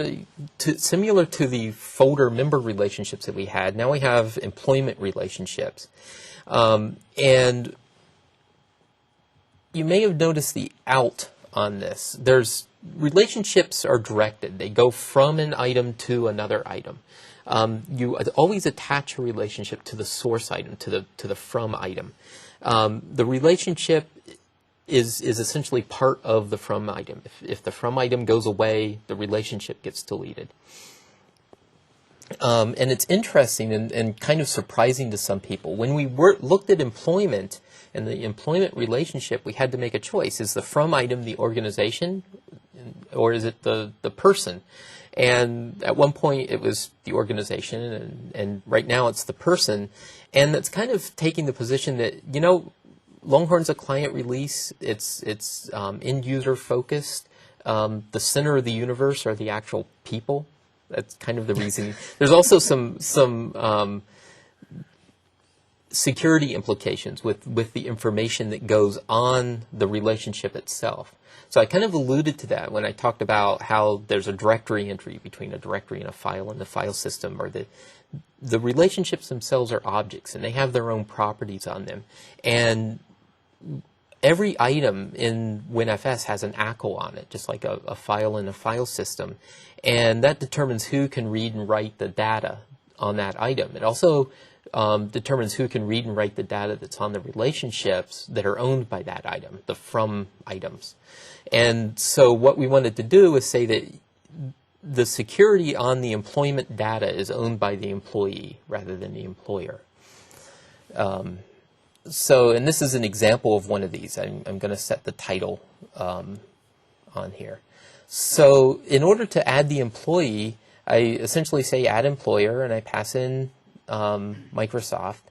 to the folder member relationships that we had, now we have employment relationships. And you may have noticed the out on this. Relationships are directed. They go from an item to another item. You always attach a relationship to the source item, to the from item. The relationship is essentially part of the from item. If the from item goes away, the relationship gets deleted. And it's interesting and kind of surprising to some people. When we looked at employment and the employment relationship, we had to make a choice. Is the from item the organization, or is it the person? And at one point it was the organization, and right now it's the person. And that's kind of taking the position that, Longhorn's a client release. It's end user focused. The center of the universe are the actual people. That's kind of the reason. There's also some security implications with the information that goes on the relationship itself. So I kind of alluded to that when I talked about how there's a directory entry between a directory and a file in the file system, or the relationships themselves are objects, and they have their own properties on them. And every item in WinFS has an ACL on it, just like a file in a file system. And that determines who can read and write the data on that item. It also determines who can read and write the data that's on the relationships that are owned by that item, the from items. And so what we wanted to do is say that the security on the employment data is owned by the employee rather than the employer. And this is an example of one of these. I'm going to set the title on here. So in order to add the employee, I essentially say add employer, and I pass in Microsoft.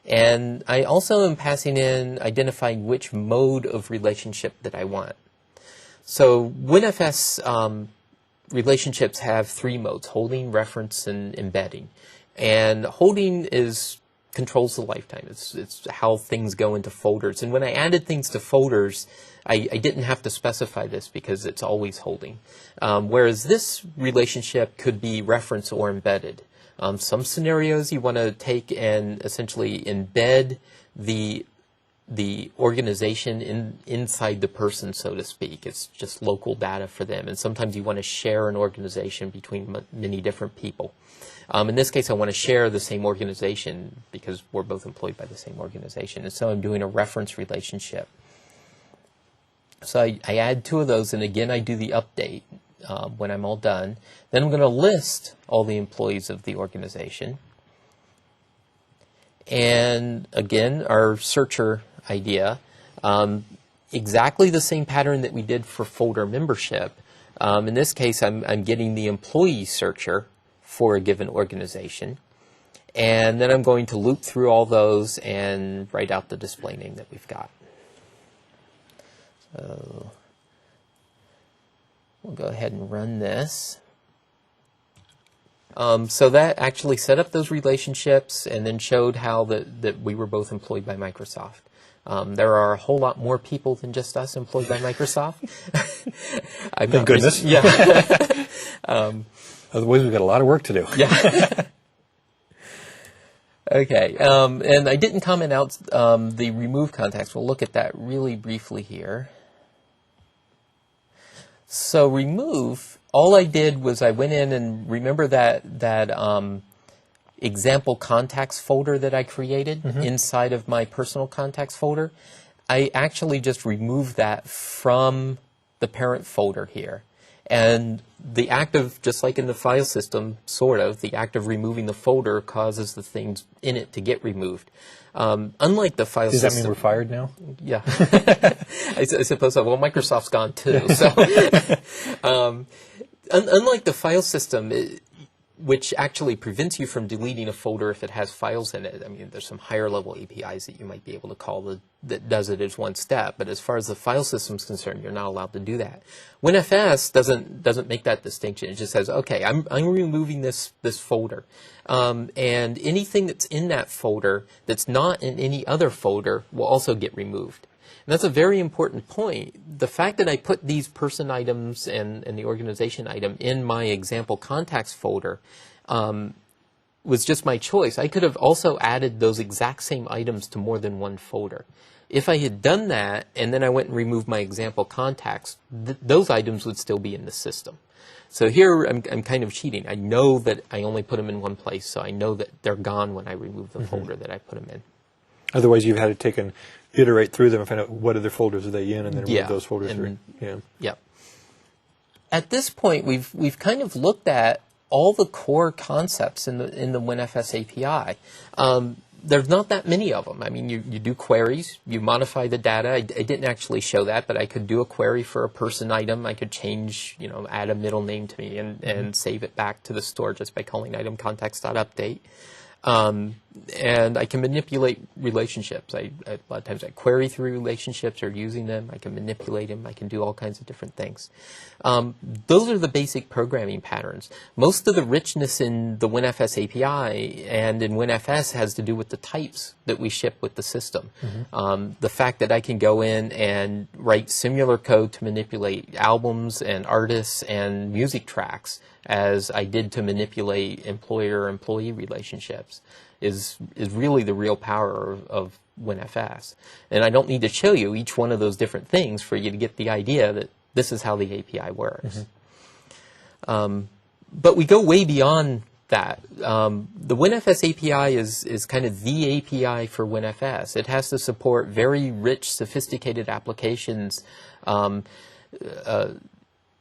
And I also am passing in identifying which mode of relationship that I want. So WinFS relationships have three modes: holding, reference, and embedding. And holding controls the lifetime. It's how things go into folders. And when I added things to folders, I didn't have to specify this because it's always holding. Whereas this relationship could be reference or embedded. Some scenarios you want to take and essentially embed the organization inside the person, so to speak. It's just local data for them. And sometimes you want to share an organization between many different people. In this case, I want to share the same organization because we're both employed by the same organization. And so I'm doing a reference relationship. So I add two of those, and again, I do the update when I'm all done. Then I'm going to list all the employees of the organization. And again, our searcher idea, exactly the same pattern that we did for folder membership. In this case, I'm getting the employee searcher for a given organization. And then I'm going to loop through all those and write out the display name that we've got. So we'll go ahead and run this. So that actually set up those relationships and then showed how that we were both employed by Microsoft. There are a whole lot more people than just us employed by Microsoft. Thank goodness. Yeah. Otherwise, we've got a lot of work to do. Yeah. Okay. And I didn't comment out the remove contacts. We'll look at that really briefly here. So remove, all I did was I went in and remember that example contacts folder that I created inside of my personal contacts folder. I actually just removed that from the parent folder here. And the act of, just like in the file system, sort of, the act of removing the folder causes the things in it to get removed. Unlike the file system... Does that mean we're fired now? Yeah. I suppose so. Well, Microsoft's gone too. So, unlike the file system, which actually prevents you from deleting a folder if it has files in it. I mean, there's some higher level APIs that you might be able to call that does it as one step. But as far as the file system is concerned, you're not allowed to do that. WinFS doesn't make that distinction. It just says, okay, I'm removing this folder. And anything that's in that folder that's not in any other folder will also get removed. And that's a very important point. The fact that I put these person items and the organization item in my example contacts folder was just my choice. I could have also added those exact same items to more than one folder. If I had done that and then I went and removed my example contacts, those items would still be in the system. So here I'm kind of cheating. I know that I only put them in one place, so I know that they're gone when I remove the folder that I put them in. Otherwise, you've had to take and iterate through them and find out what other folders are they in, and then remove those folders. Yeah. At this point, we've kind of looked at all the core concepts in the WinFS API. There's not that many of them. I mean, you do queries, you modify the data. I didn't actually show that, but I could do a query for a person item. I could change, add a middle name to me and save it back to the store just by calling item context.update. And I can manipulate relationships. A lot of times I query through relationships or using them. I can manipulate them. I can do all kinds of different things. Those are the basic programming patterns. Most of the richness in the WinFS API and in WinFS has to do with the types that we ship with the system. The fact that I can go in and write similar code to manipulate albums and artists and music tracks as I did to manipulate employer-employee relationships is really the real power of WinFS. And I don't need to show you each one of those different things for you to get the idea that this is how the API works. But we go way beyond that. The WinFS API is kind of the API for WinFS. It has to support very rich, sophisticated applications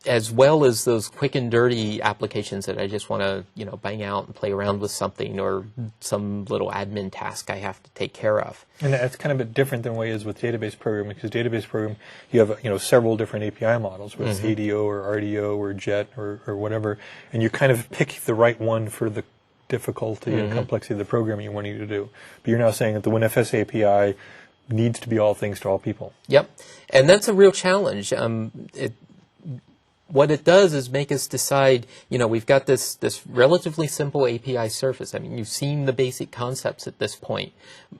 as well as those quick and dirty applications that I just want to, bang out and play around with something or some little admin task I have to take care of. And that's kind of a bit different than way is with database programming, because database programming, you have, several different API models, whether it's ADO or RDO or JET or whatever, and you kind of pick the right one for the difficulty and complexity of the programming you want you to do. But you're now saying that the WinFS API needs to be all things to all people. Yep. And that's a real challenge. What it does is make us decide, we've got this relatively simple API surface. I mean, you've seen the basic concepts at this point.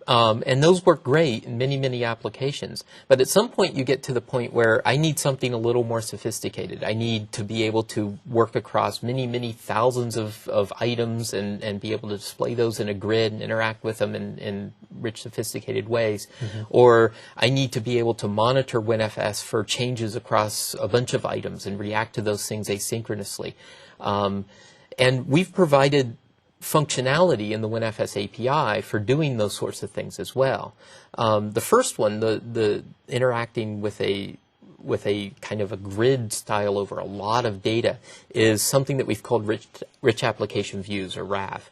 And those work great in many, many applications. But at some point, you get to the point where I need something a little more sophisticated. I need to be able to work across many, many thousands of items and be able to display those in a grid and interact with them in rich, sophisticated ways. Or I need to be able to monitor WinFS for changes across a bunch of items and react to those things asynchronously. And we've provided functionality in the WinFS API for doing those sorts of things as well. The first one, the interacting with a kind of a grid style over a lot of data, is something that we've called rich application views, or RAV.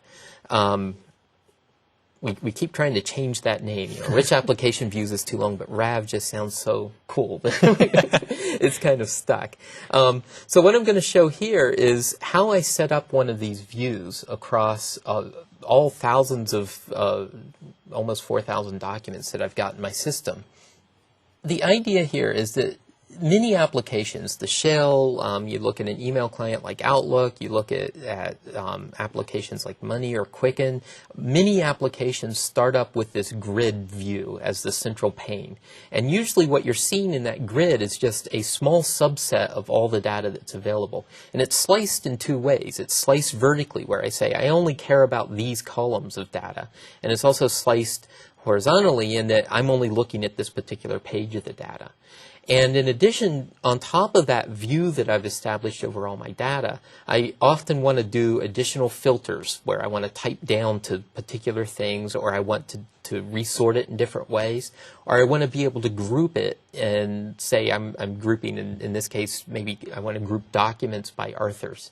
We keep trying to change that name. Rich application views is too long, but RAV just sounds so cool. It's kind of stuck. So what I'm going to show here is how I set up one of these views across all thousands of almost 4,000 documents that I've got in my system. The idea here is that many applications, the shell, you look at an email client like Outlook, you look at applications like Money or Quicken, many applications start up with this grid view as the central pane. And usually what you're seeing in that grid is just a small subset of all the data that's available. And it's sliced in two ways. It's sliced vertically, where I say I only care about these columns of data. And it's also sliced horizontally in that I'm only looking at this particular page of the data. And in addition, on top of that view that I've established over all my data, I often want to do additional filters where I want to type down to particular things, or I want to resort it in different ways, or I want to be able to group it and say I'm grouping, in this case, maybe I want to group documents by authors.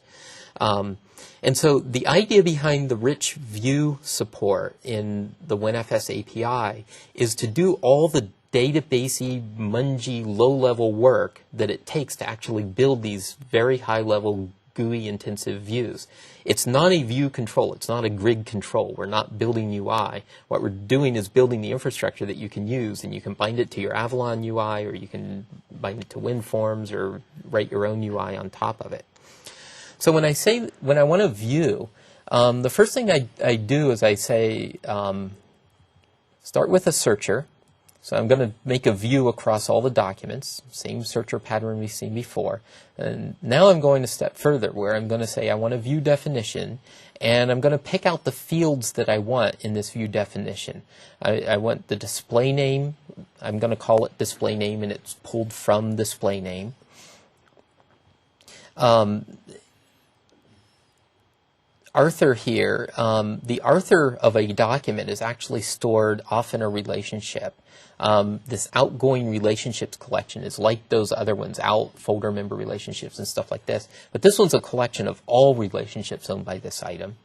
And so the idea behind the rich view support in the WinFS API is to do all the databasey, mungy, low-level work that it takes to actually build these very high-level GUI-intensive views. It's not a view control. It's not a grid control. We're not building UI. What we're doing is building the infrastructure that you can use, and you can bind it to your Avalon UI, or you can bind it to WinForms, or write your own UI on top of it. So when I want to view, the first thing I do is I say, start with a searcher. So I'm going to make a view across all the documents, same searcher pattern we've seen before. And now I'm going a step further, where I'm going to say I want a view definition, and I'm going to pick out the fields that I want in this view definition. I want the display name. I'm going to call it display name, and it's pulled from display name. Author here, the author of a document is actually stored off in a relationship. This outgoing relationships collection is like those other ones, out, folder member relationships and stuff like this. But this one's a collection of all relationships owned by this item.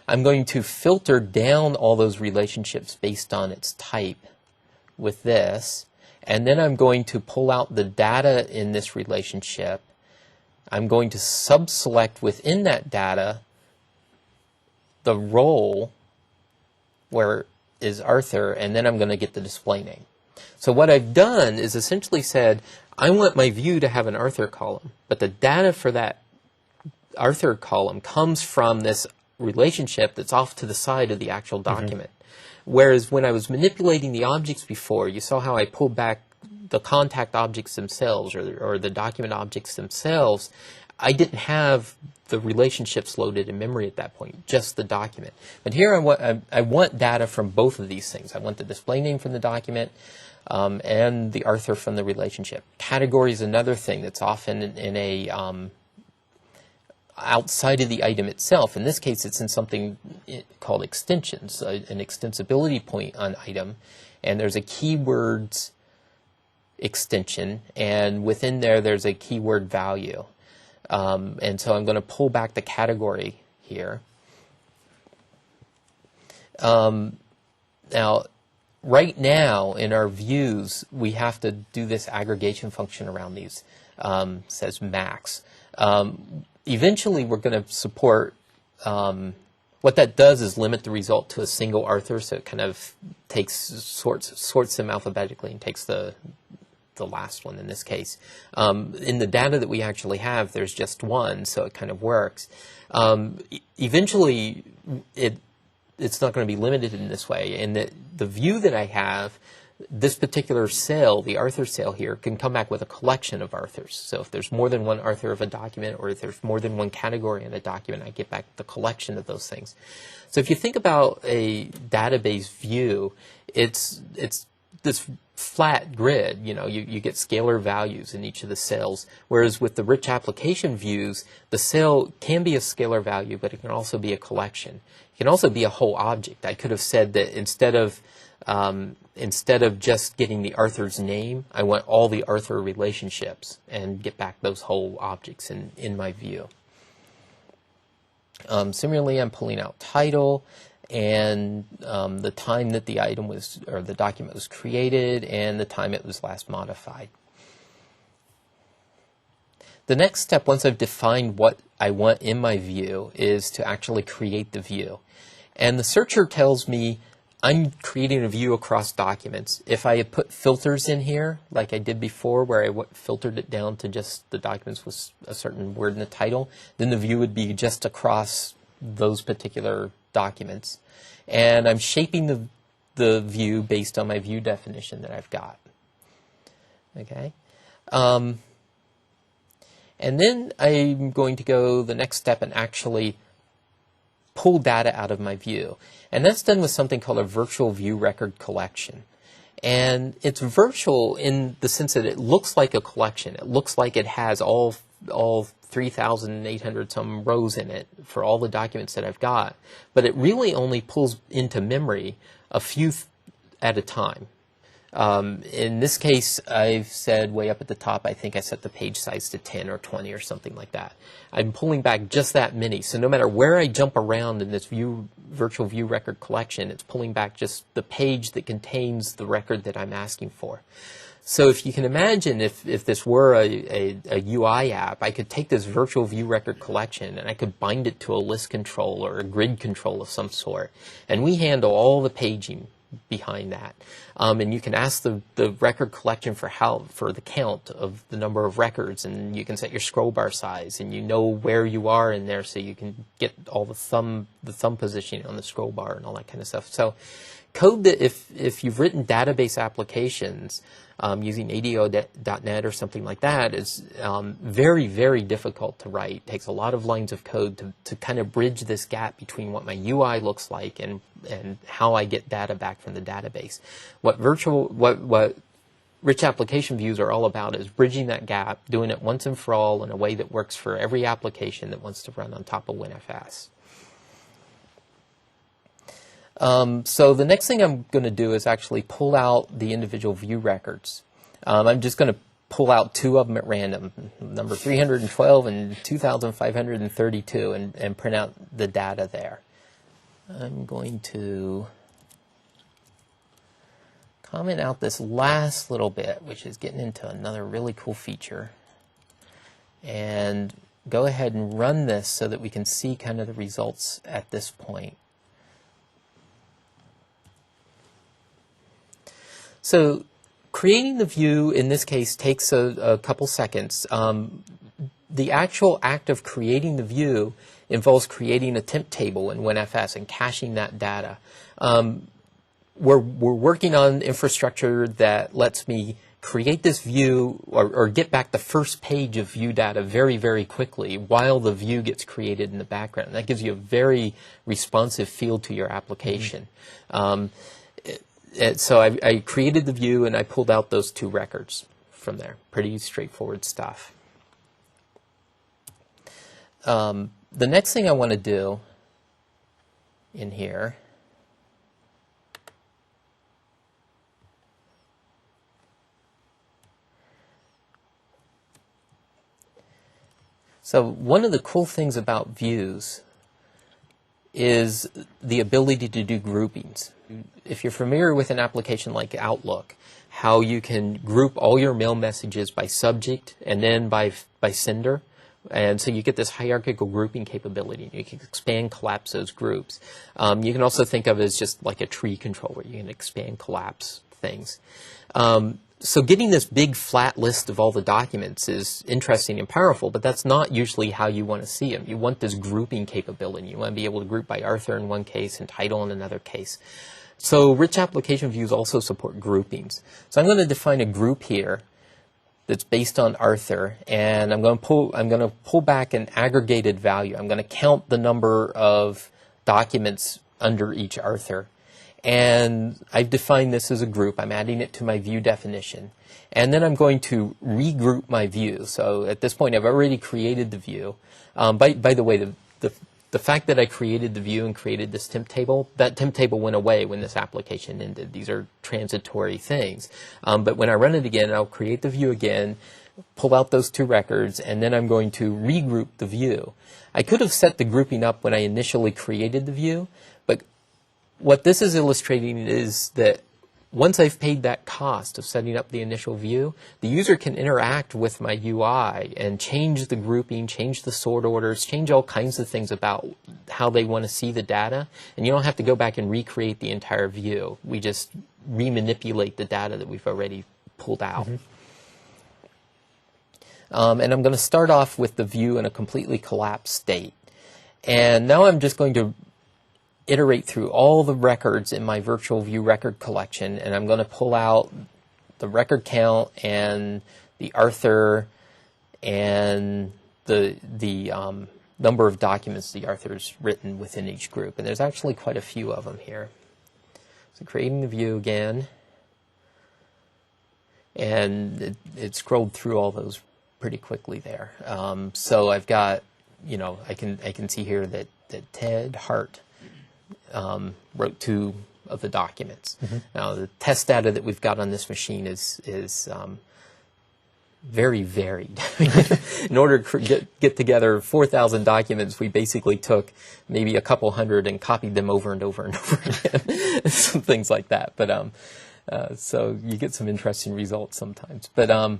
I'm going to filter down all those relationships based on its type with this. And then I'm going to pull out the data in this relationship. I'm going to sub-select within that data the role where is Arthur, and then I'm going to get the display name. So what I've done is essentially said, I want my view to have an Arthur column, but the data for that Arthur column comes from this relationship that's off to the side of the actual document. Whereas when I was manipulating the objects before, you saw how I pulled back the contact objects themselves, or the document objects themselves. I didn't have the relationships loaded in memory at that point, just the document. But here I want data from both of these things. I want the display name from the document and the Arthur from the relationship. Category is another thing that's often in a outside of the item itself. In this case, it's in something called extensions, an extensibility point on item, and there's a keywords extension, and within there's a keyword value. And so I'm going to pull back the category here. Now, right now in our views, we have to do this aggregation function around these. Says max. Eventually, we're going to support. What that does is limit the result to a single Arthur, so it kind of sorts them alphabetically and takes the last one in this case. In the data that we actually have, there's just one, so it kind of works. Eventually, it's not going to be limited in this way. And the view that I have, this particular cell, the Arthur cell here, can come back with a collection of Arthurs. So if there's more than one Arthur of a document, or if there's more than one category in a document, I get back the collection of those things. So if you think about a database view, it's this flat grid. You get scalar values in each of the cells, whereas with the rich application views, the cell can be a scalar value, but it can also be a collection. It can also be a whole object. I could have said that instead of just getting the Arthur's name, I want all the Arthur relationships and get back those whole objects in my view. Similarly, I'm pulling out title and the time that the item was, or the document was created, and the time it was last modified. The next step, once I've defined what I want in my view, is to actually create the view. And the searcher tells me I'm creating a view across documents. If I had put filters in here, like I did before, where I filtered it down to just the documents with a certain word in the title, then the view would be just across those particular documents. And I'm shaping the view based on my view definition that I've got. Okay? And then I'm going to go the next step and actually pull data out of my view. And that's done with something called a virtual view record collection. And it's virtual in the sense that it looks like a collection. It looks like it has all 3,800 some rows in it for all the documents that I've got. But it really only pulls into memory a few at a time. In this case, I've said way up at the top, I think I set the page size to 10 or 20 or something like that. I'm pulling back just that many. So no matter where I jump around in this virtual view record collection, it's pulling back just the page that contains the record that I'm asking for. So if you can imagine if this were a UI app, I could take this virtual view record collection and I could bind it to a list control or a grid control of some sort. And we handle all the paging behind that. And you can ask the record collection for the count of the number of records, and you can set your scroll bar size, and you know where you are in there, so you can get all the thumb positioning on the scroll bar and all that kind of stuff. So code that if you've written database applications using ADO.NET or something like that is very, very difficult to write. It takes a lot of lines of code to kind of bridge this gap between what my UI looks like and how I get data back from the database. What rich application views are all about is bridging that gap, doing it once and for all in a way that works for every application that wants to run on top of WinFS. So the next thing I'm going to do is actually pull out the individual view records. I'm just going to pull out two of them at random, number 312 and 2532, and print out the data there. I'm going to comment out this last little bit, which is getting into another really cool feature, and go ahead and run this so that we can see kind of the results at this point. So creating the view in this case takes a couple seconds. The actual act of creating the view involves creating a temp table in WinFS and caching that data. We're working on infrastructure that lets me create this view or get back the first page of view data very, very quickly while the view gets created in the background. And that gives you a very responsive feel to your application. So I created the view and I pulled out those two records from there. Pretty straightforward stuff. The next thing I want to do in here so one of the cool things about views is the ability to do groupings. If you're familiar with an application like Outlook, how you can group all your mail messages by subject and then by sender. And so you get this hierarchical grouping capability. You can expand, collapse those groups. You can also think of it as just like a tree controller. You can expand, collapse things. So getting this big flat list of all the documents is interesting and powerful, but that's not usually how you want to see them. You want this grouping capability. You want to be able to group by author in one case and title in another case. So rich application views also support groupings. So I'm going to define a group here that's based on author, and I'm going to pull back an aggregated value. I'm going to count the number of documents under each author. And I've defined this as a group. I'm adding it to my view definition. And then I'm going to regroup my view. So at this point, I've already created the view. By the way, the fact that I created the view and created this temp table, that temp table went away when this application ended. These are transitory things. But when I run it again, I'll create the view again, pull out those two records, and then I'm going to regroup the view. I could have set the grouping up when I initially created the view, but what this is illustrating is that once I've paid that cost of setting up the initial view, the user can interact with my UI and change the grouping, change the sort orders, change all kinds of things about how they want to see the data. And you don't have to go back and recreate the entire view. We just remanipulate the data that we've already pulled out. And I'm going to start off with the view in a completely collapsed state. And now I'm just going to iterate through all the records in my virtual view record collection, and I'm going to pull out the record count and the author and the number of documents the author's written within each group. And there's actually quite a few of them here. So creating the view again. And it scrolled through all those pretty quickly there. So I've got, I can see here that Ted Hart wrote 2 of the documents. Now, the test data that we've got on this machine is very varied. In order to get together 4,000 documents, we basically took maybe a couple hundred and copied them over and over and over again, some things like that. But so you get some interesting results sometimes. But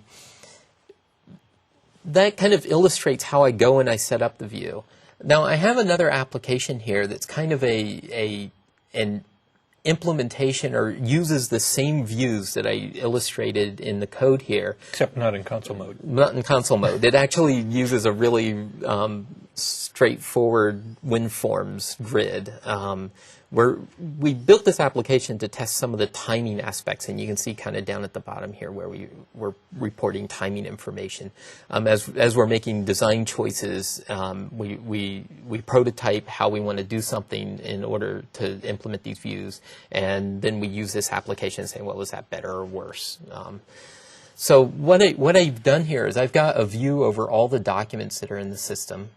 that kind of illustrates how I go and I set up the view. Now, I have another application here that's kind of an implementation or uses the same views that I illustrated in the code here. Except not in console mode. Not in console mode. It actually uses a really straightforward WinForms grid. We built this application to test some of the timing aspects, and you can see kind of down at the bottom here where we're reporting timing information. As we're making design choices, we prototype how we want to do something in order to implement these views, and then we use this application saying, well, was that better or worse? So what I've done here is I've got a view over all the documents that are in the system.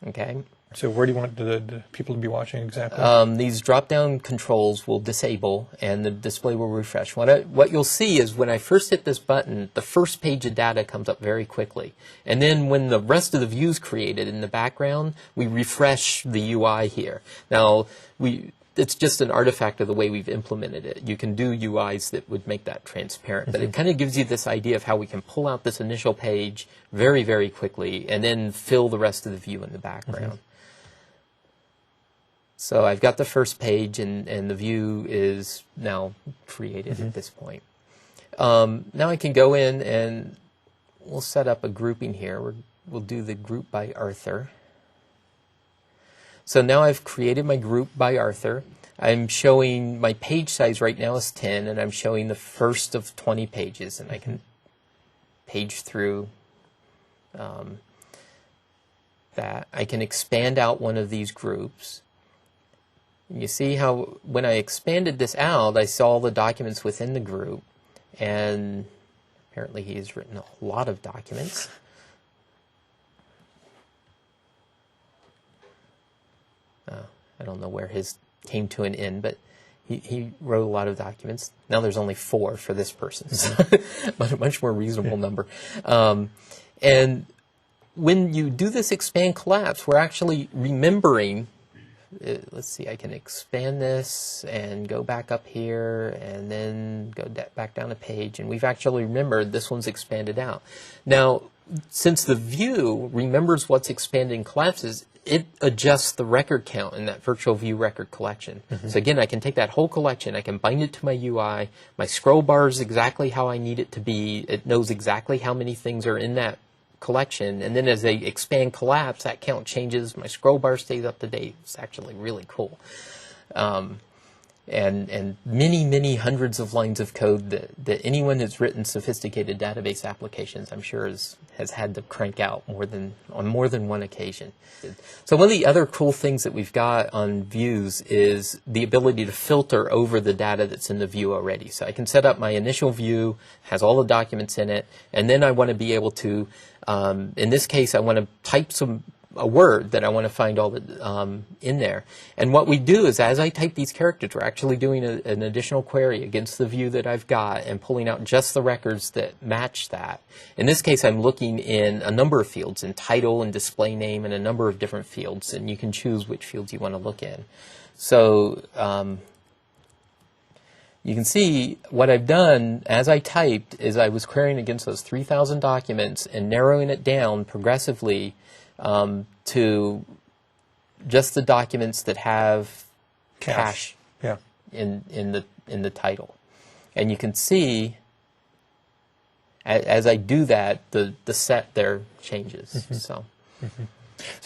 Okay. So where do you want the people to be watching exactly? These drop-down controls will disable, and the display will refresh. What you'll see is when I first hit this button, the first page of data comes up very quickly. And then when the rest of the view is created in the background, we refresh the UI here. Now, it's just an artifact of the way we've implemented it. You can do UIs that would make that transparent, but it kind of gives you this idea of how we can pull out this initial page very, very quickly and then fill the rest of the view in the background. So I've got the first page, and the view is now created at this point. Now I can go in and we'll set up a grouping here. We'll do the group by Arthur. So now I've created my group by Arthur. I'm showing my page size right now is 10, and I'm showing the first of 20 pages, and I can page through that. I can expand out one of these groups. You see how when I expanded this out, I saw the documents within the group, and apparently he has written a lot of documents. I don't know where his came to an end, but he wrote a lot of documents. Now there's only 4 for this person, so a much more reasonable number. And when you do this expand collapse, we're actually remembering. Let's see, I can expand this and go back up here and then go back down a page, and we've actually remembered this one's expanded out. Now, since the view remembers what's expanded and collapses, it adjusts the record count in that virtual view record collection. So again, I can take that whole collection, I can bind it to my UI, my scroll bar is exactly how I need it to be, it knows exactly how many things are in that collection, and then as they expand collapse, that count changes, my scroll bar stays up to date. It's actually really cool. And many hundreds of lines of code that anyone who's written sophisticated database applications, I'm sure has had to crank out on more than one occasion. So one of the other cool things that we've got on views is the ability to filter over the data that's in the view already. So I can set up my initial view, has all the documents in it, and then I want to be able to, in this case, I want to type a word that I want to find all the, in there. And what we do is as I type these characters, we're actually doing an additional query against the view that I've got and pulling out just the records that match that. In this case, I'm looking in a number of fields, in title and display name and a number of different fields, and you can choose which fields you want to look in. So you can see what I've done as I typed is I was querying against those 3,000 documents and narrowing it down progressively to just the documents that have cache in the title. And you can see as I do that, the set there changes. So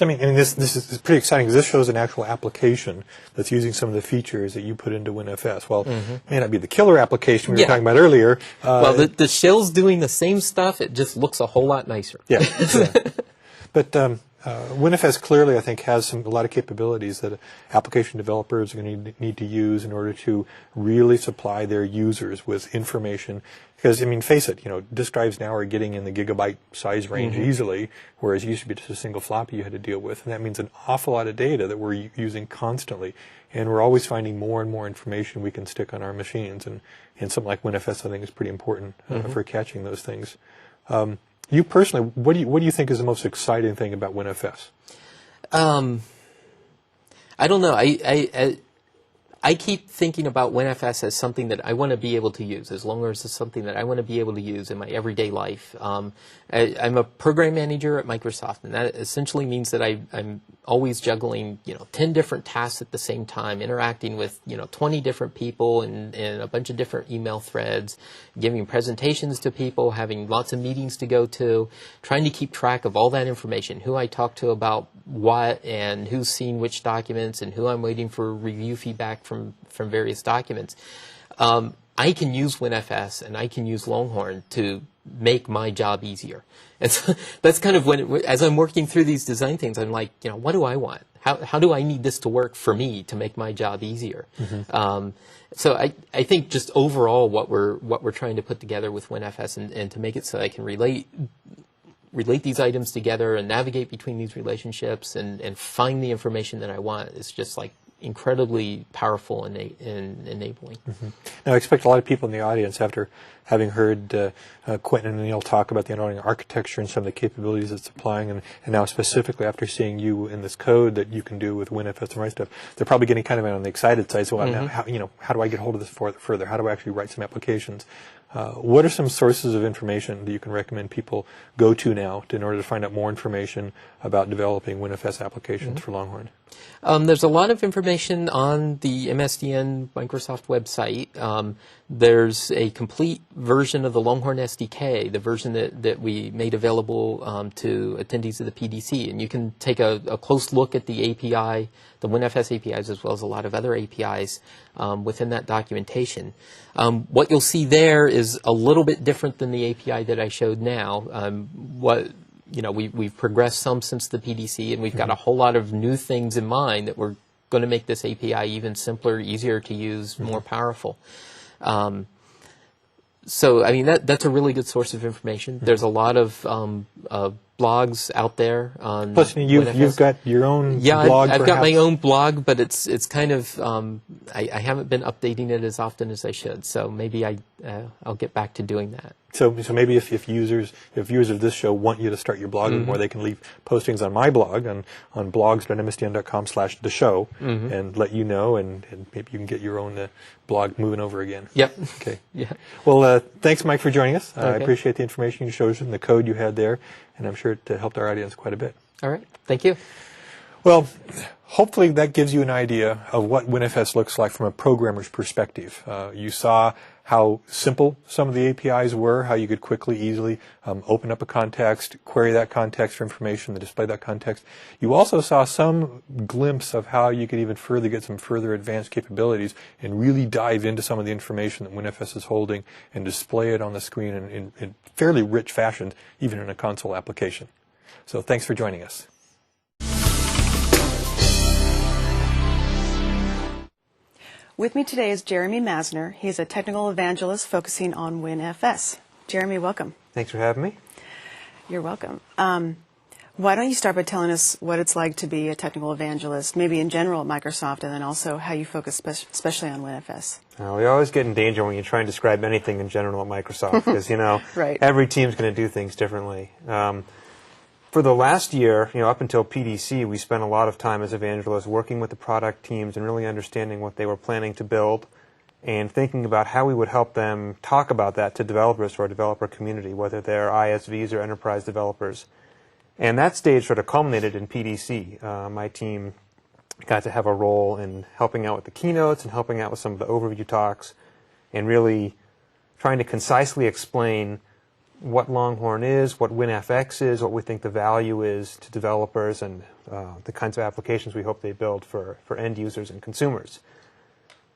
I mean, this is pretty exciting because this shows an actual application that's using some of the features that you put into WinFS. Well, it may not be the killer application we were talking about earlier. Well, the shell's doing the same stuff. It just looks a whole lot nicer. But WinFS clearly, I think, has a lot of capabilities that application developers are going to need to use in order to really supply their users with information. Because, I mean, face it, disk drives now are getting in the gigabyte size range easily, whereas it used to be just a single floppy you had to deal with. And that means an awful lot of data that we're using constantly. And we're always finding more and more information we can stick on our machines. And something like WinFS, I think, is pretty important for catching those things. You personally, what do you think is the most exciting thing about WinFS? I don't know. I keep thinking about WinFS as something that I want to be able to use, as long as it's something that I want to be able to use in my everyday life. I'm a program manager at Microsoft, and that essentially means that I'm always juggling, 10 different tasks at the same time, interacting with, 20 different people and a bunch of different email threads, giving presentations to people, having lots of meetings to go to, trying to keep track of all that information, who I talk to about what and who's seen which documents and who I'm waiting for review feedback from various documents. I can use WinFS and I can use Longhorn to make my job easier. And so that's kind of as I'm working through these design things, I'm like, what do I want? How do I need this to work for me to make my job easier? So I think just overall what we're trying to put together with WinFS and to make it so I can relate these items together and navigate between these relationships and find the information that I want is just like incredibly powerful and enabling. Now, I expect a lot of people in the audience, after having heard Quentin and Anil talk about the underlying architecture and some of the capabilities it's applying, and now specifically after seeing you in this code that you can do with WinFS and write stuff, they're probably getting kind of on the excited side. So, now, how do I get hold of this further? How do I actually write some applications? What are some sources of information that you can recommend people go to now in order to find out more information about developing WinFS applications for Longhorn? There's a lot of information on the MSDN Microsoft website. There's a complete version of the Longhorn SDK, the version that we made available to attendees of the PDC. And you can take a close look at the API, the WinFS APIs, as well as a lot of other APIs within that documentation. What you'll see there is a little bit different than the API that I showed now. We've progressed some since the PDC, and we've got a whole lot of new things in mind that we're going to make this API even simpler, easier to use, more powerful. So, I mean, that's a really good source of information. There's a lot of blogs out there on Plus, you've got your own blog. I've got my own blog, but it's kind of I haven't been updating it as often as I should. So maybe I'll get back to doing that. So maybe if viewers of this show want you to start your blogging more, they can leave postings on my blog on blogs.msdn.com/the show and let you know, and maybe you can get your own blog moving over again. Yep. Okay. Yeah. Well, thanks, Mike, for joining us. I appreciate the information you showed us and the code you had there, and I'm sure it helped our audience quite a bit. All right. Thank you. Well, hopefully that gives you an idea of what WinFS looks like from a programmer's perspective. You saw how simple some of the APIs were, how you could quickly, easily open up a context, query that context for information, display that context. You also saw some glimpse of how you could even further get some further advanced capabilities and really dive into some of the information that WinFS is holding and display it on the screen in fairly rich fashion, even in a console application. So thanks for joining us. With me today is Jeremy Masner. He's a technical evangelist focusing on WinFS. Jeremy, welcome. Thanks for having me. You're welcome. Why don't you start by telling us what it's like to be a technical evangelist, maybe in general at Microsoft, and then also how you focus especially on WinFS? We always get in danger when you try and describe anything in general at Microsoft because, right. Every team's going to do things differently. For the last year, up until PDC, we spent a lot of time as evangelists working with the product teams and really understanding what they were planning to build and thinking about how we would help them talk about that to developers, to our developer community, whether they're ISVs or enterprise developers. And that stage sort of culminated in PDC. My team got to have a role in helping out with the keynotes and helping out with some of the overview talks and really trying to concisely explain what Longhorn is, what WinFX is, what we think the value is to developers, and the kinds of applications we hope they build for end users and consumers.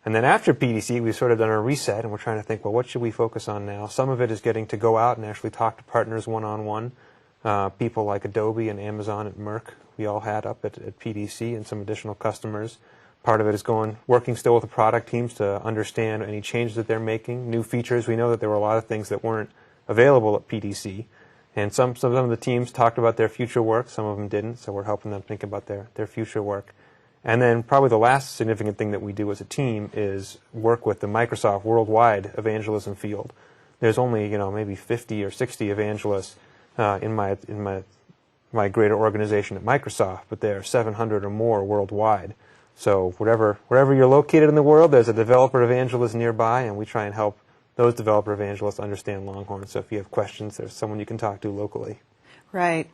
And then after PDC, we've sort of done a reset, and we're trying to think, well, what should we focus on now? Some of it is getting to go out and actually talk to partners one-on-one. People like Adobe and Amazon and Merck, we all had up at PDC, and some additional customers. Part of it is working still with the product teams to understand any changes that they're making, new features. We know that there were a lot of things that weren't available at PDC. And some of the teams talked about their future work, some of them didn't, so we're helping them think about their future work. And then probably the last significant thing that we do as a team is work with the Microsoft worldwide evangelism field. There's only, maybe 50 or 60 evangelists in my greater organization at Microsoft, but there are 700 or more worldwide. So wherever you're located in the world, there's a developer evangelist nearby, and we try and help those developer evangelists understand Longhorn. So if you have questions, there's someone you can talk to locally. Right.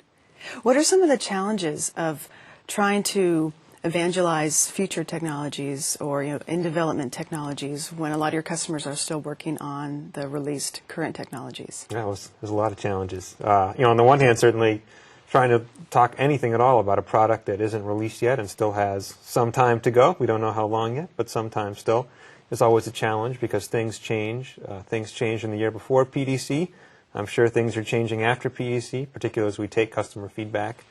What are some of the challenges of trying to evangelize future technologies or in development technologies when a lot of your customers are still working on the released current technologies? Yeah, there's a lot of challenges. On the one hand, certainly trying to talk anything at all about a product that isn't released yet and still has some time to go. We don't know how long yet, but some time still. Is always a challenge because things change. Things changed in the year before PDC. I'm sure things are changing after PDC, particularly as we take customer feedback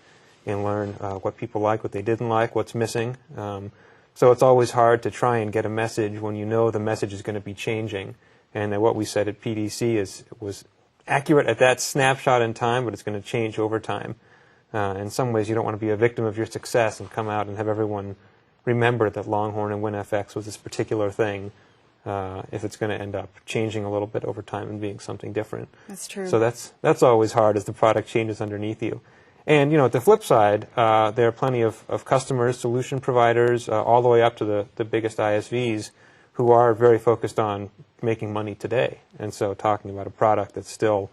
and learn what people like, what they didn't like, what's missing. So it's always hard to try and get a message when you know the message is going to be changing. And what we said at PDC was accurate at that snapshot in time, but it's going to change over time. In some ways, you don't want to be a victim of your success and come out and have everyone remember that Longhorn and WinFS was this particular thing if it's going to end up changing a little bit over time and being something different. That's true. So that's always hard as the product changes underneath you. And, at the flip side, there are plenty of customers, solution providers, all the way up to the biggest ISVs who are very focused on making money today. And so talking about a product that's still,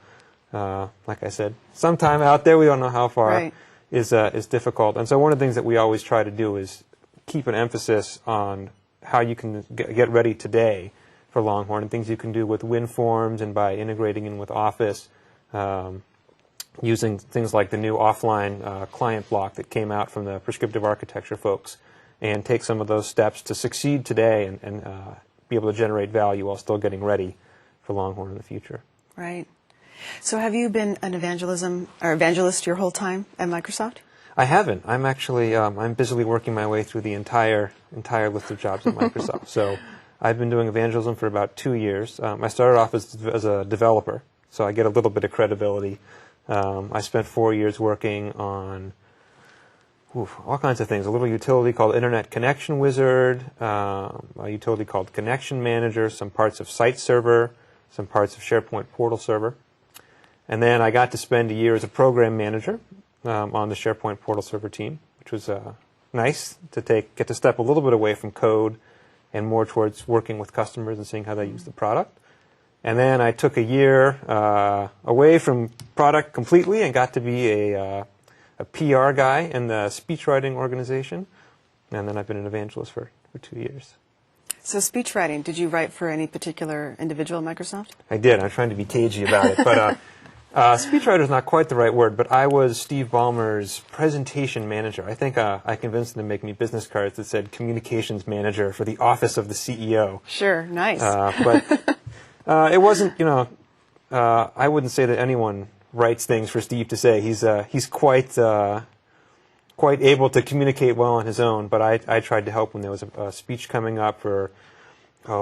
like I said, sometime out there, we don't know how far, right, is difficult. And so one of the things that we always try to do is keep an emphasis on how you can get ready today for Longhorn and things you can do with WinForms and by integrating in with Office, using things like the new offline client block that came out from the prescriptive architecture folks, and take some of those steps to succeed today and be able to generate value while still getting ready for Longhorn in the future. Right. So have you been an evangelist your whole time at Microsoft? I haven't. I'm actually I'm busily working my way through the entire list of jobs at Microsoft. So I've been doing evangelism for about 2 years. I started off as a developer, so I get a little bit of credibility. I spent 4 years working on all kinds of things. A little utility called Internet Connection Wizard, a utility called Connection Manager, some parts of Site Server, some parts of SharePoint Portal Server. And then I got to spend a year as a program manager on the SharePoint Portal Server team, which was nice to get to step a little bit away from code and more towards working with customers and seeing how they use the product. And then I took a year away from product completely and got to be a PR guy in the speechwriting organization. And then I've been an evangelist for 2 years. So speechwriting, did you write for any particular individual at Microsoft? I did. I'm trying to be cagey about it. But speechwriter is not quite the right word, but I was Steve Ballmer's presentation manager. I think I convinced him to make me business cards that said communications manager for the office of the CEO. Sure, nice. But it wasn't, I wouldn't say that anyone writes things for Steve to say. He's quite able to communicate well on his own, but I tried to help when there was a speech coming up for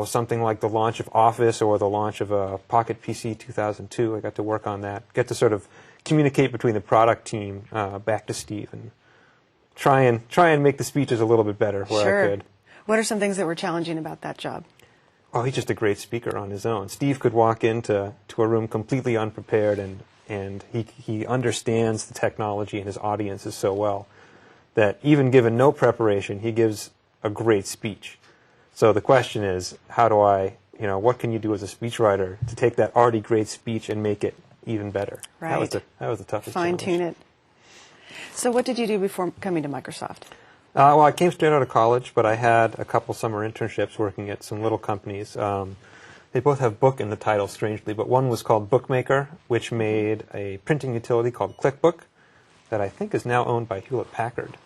something like the launch of Office or the launch of a Pocket PC 2002. I got to work on that, get to sort of communicate between the product team back to Steve and try and make the speeches a little bit better where I could. What are some things that were challenging about that job? Oh, he's just a great speaker on his own. Steve could walk into a room completely unprepared, and he understands the technology and his audiences so well that even given no preparation, he gives a great speech. So the question is, how do what can you do as a speechwriter to take that already great speech and make it even better? Right. That was the toughest challenge. Fine-tune it. So what did you do before coming to Microsoft? Well, I came straight out of college, but I had a couple summer internships working at some little companies. They both have book in the title, strangely, but one was called Bookmaker, which made a printing utility called ClickBook that I think is now owned by Hewlett-Packard.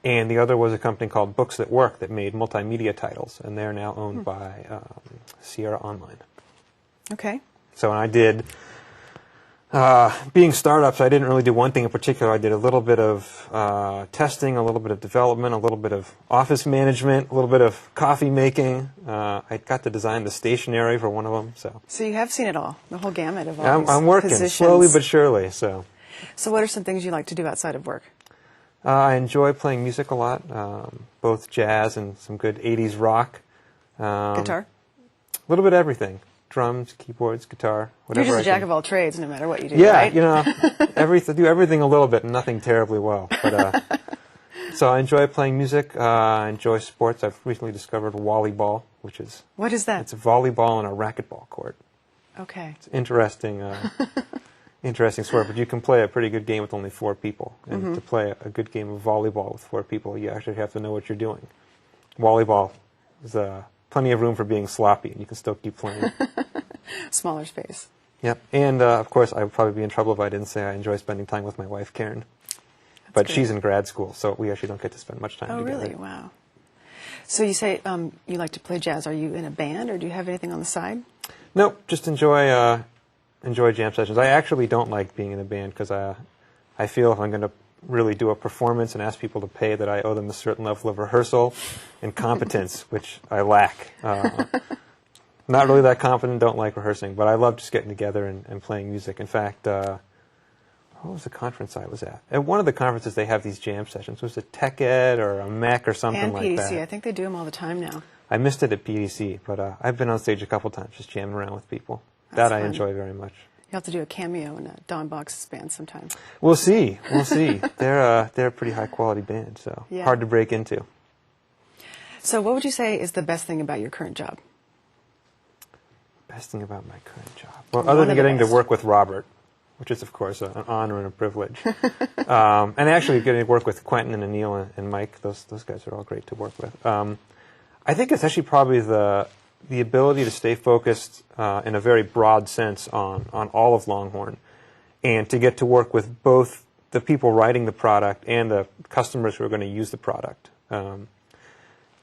And the other was a company called Books That Work that made multimedia titles, and they're now owned by Sierra Online. Okay. So I did Being startups, I didn't really do one thing in particular. I did a little bit of testing, a little bit of development, a little bit of office management, a little bit of coffee making. I got to design the stationery for one of them. So you have seen it all, the whole gamut of all these I'm working positions. slowly but surely. So what are some things you like to do outside of work? I enjoy playing music a lot, both jazz and some good 80s rock. Guitar? A little bit of everything. Drums, keyboards, guitar, whatever. You're just a jack of all trades, no matter what you do, yeah, right? you know, do everything a little bit and nothing terribly well. But so I enjoy playing music. I enjoy sports. I've recently discovered volleyball, which is... What is that? It's a volleyball on a racquetball court. Okay. It's interesting, interesting sport, but you can play a pretty good game with only 4 people. And to play a good game of volleyball with 4 people, you actually have to know what you're doing. Volleyball is plenty of room for being sloppy, and you can still keep playing. Smaller space. Yep. And, of course, I would probably be in trouble if I didn't say I enjoy spending time with my wife, Karen. But she's in grad school, so we actually don't get to spend much time together. Oh, really? Wow. So you say you like to play jazz. Are you in a band, or do you have anything on the side? Nope. Just enjoy jam sessions. I actually don't like being in a band because I feel if I'm going to really do a performance and ask people to pay that I owe them a certain level of rehearsal and competence, which I lack. Not really that confident, don't like rehearsing, but I love just getting together and playing music. In fact, what was the conference I was at? At one of the conferences they have these jam sessions. Was it Tech Ed or a MEC or something like that? And PDC, I think they do them all the time now. I missed it at PDC, but I've been on stage a couple times just jamming around with people. That's I fun. enjoy very much. You'll have to do a cameo in a Don Box's band sometime. We'll see. We'll see. They're a pretty high quality band, so hard to break into. So what would you say is the best thing about your current job? Best thing about my current job? Well, other than getting to work with Robert, which is, of course, an honor and a privilege. And actually getting to work with Quentin and Anil and Mike, those guys are all great to work with. I think it's actually probably the ability to stay focused in a very broad sense on all of Longhorn, and to get to work with both the people writing the product and the customers who are going to use the product.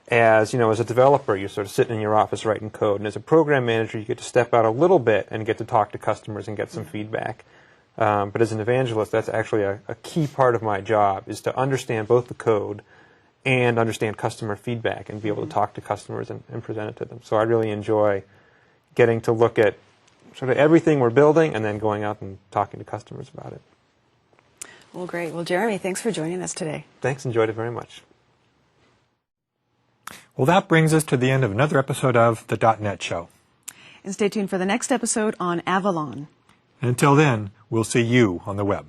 As a developer, you're sort of sitting in your office writing code, and as a program manager, you get to step out a little bit and get to talk to customers and get some feedback. But as an evangelist, that's actually a key part of my job, is to understand both the code and understand customer feedback and be able to talk to customers and present it to them. So I really enjoy getting to look at sort of everything we're building and then going out and talking to customers about it. Well, great. Well, Jeremy, thanks for joining us today. Thanks. Enjoyed it very much. Well, that brings us to the end of another episode of the .NET Show. And stay tuned for the next episode on Avalon. And until then, we'll see you on the web.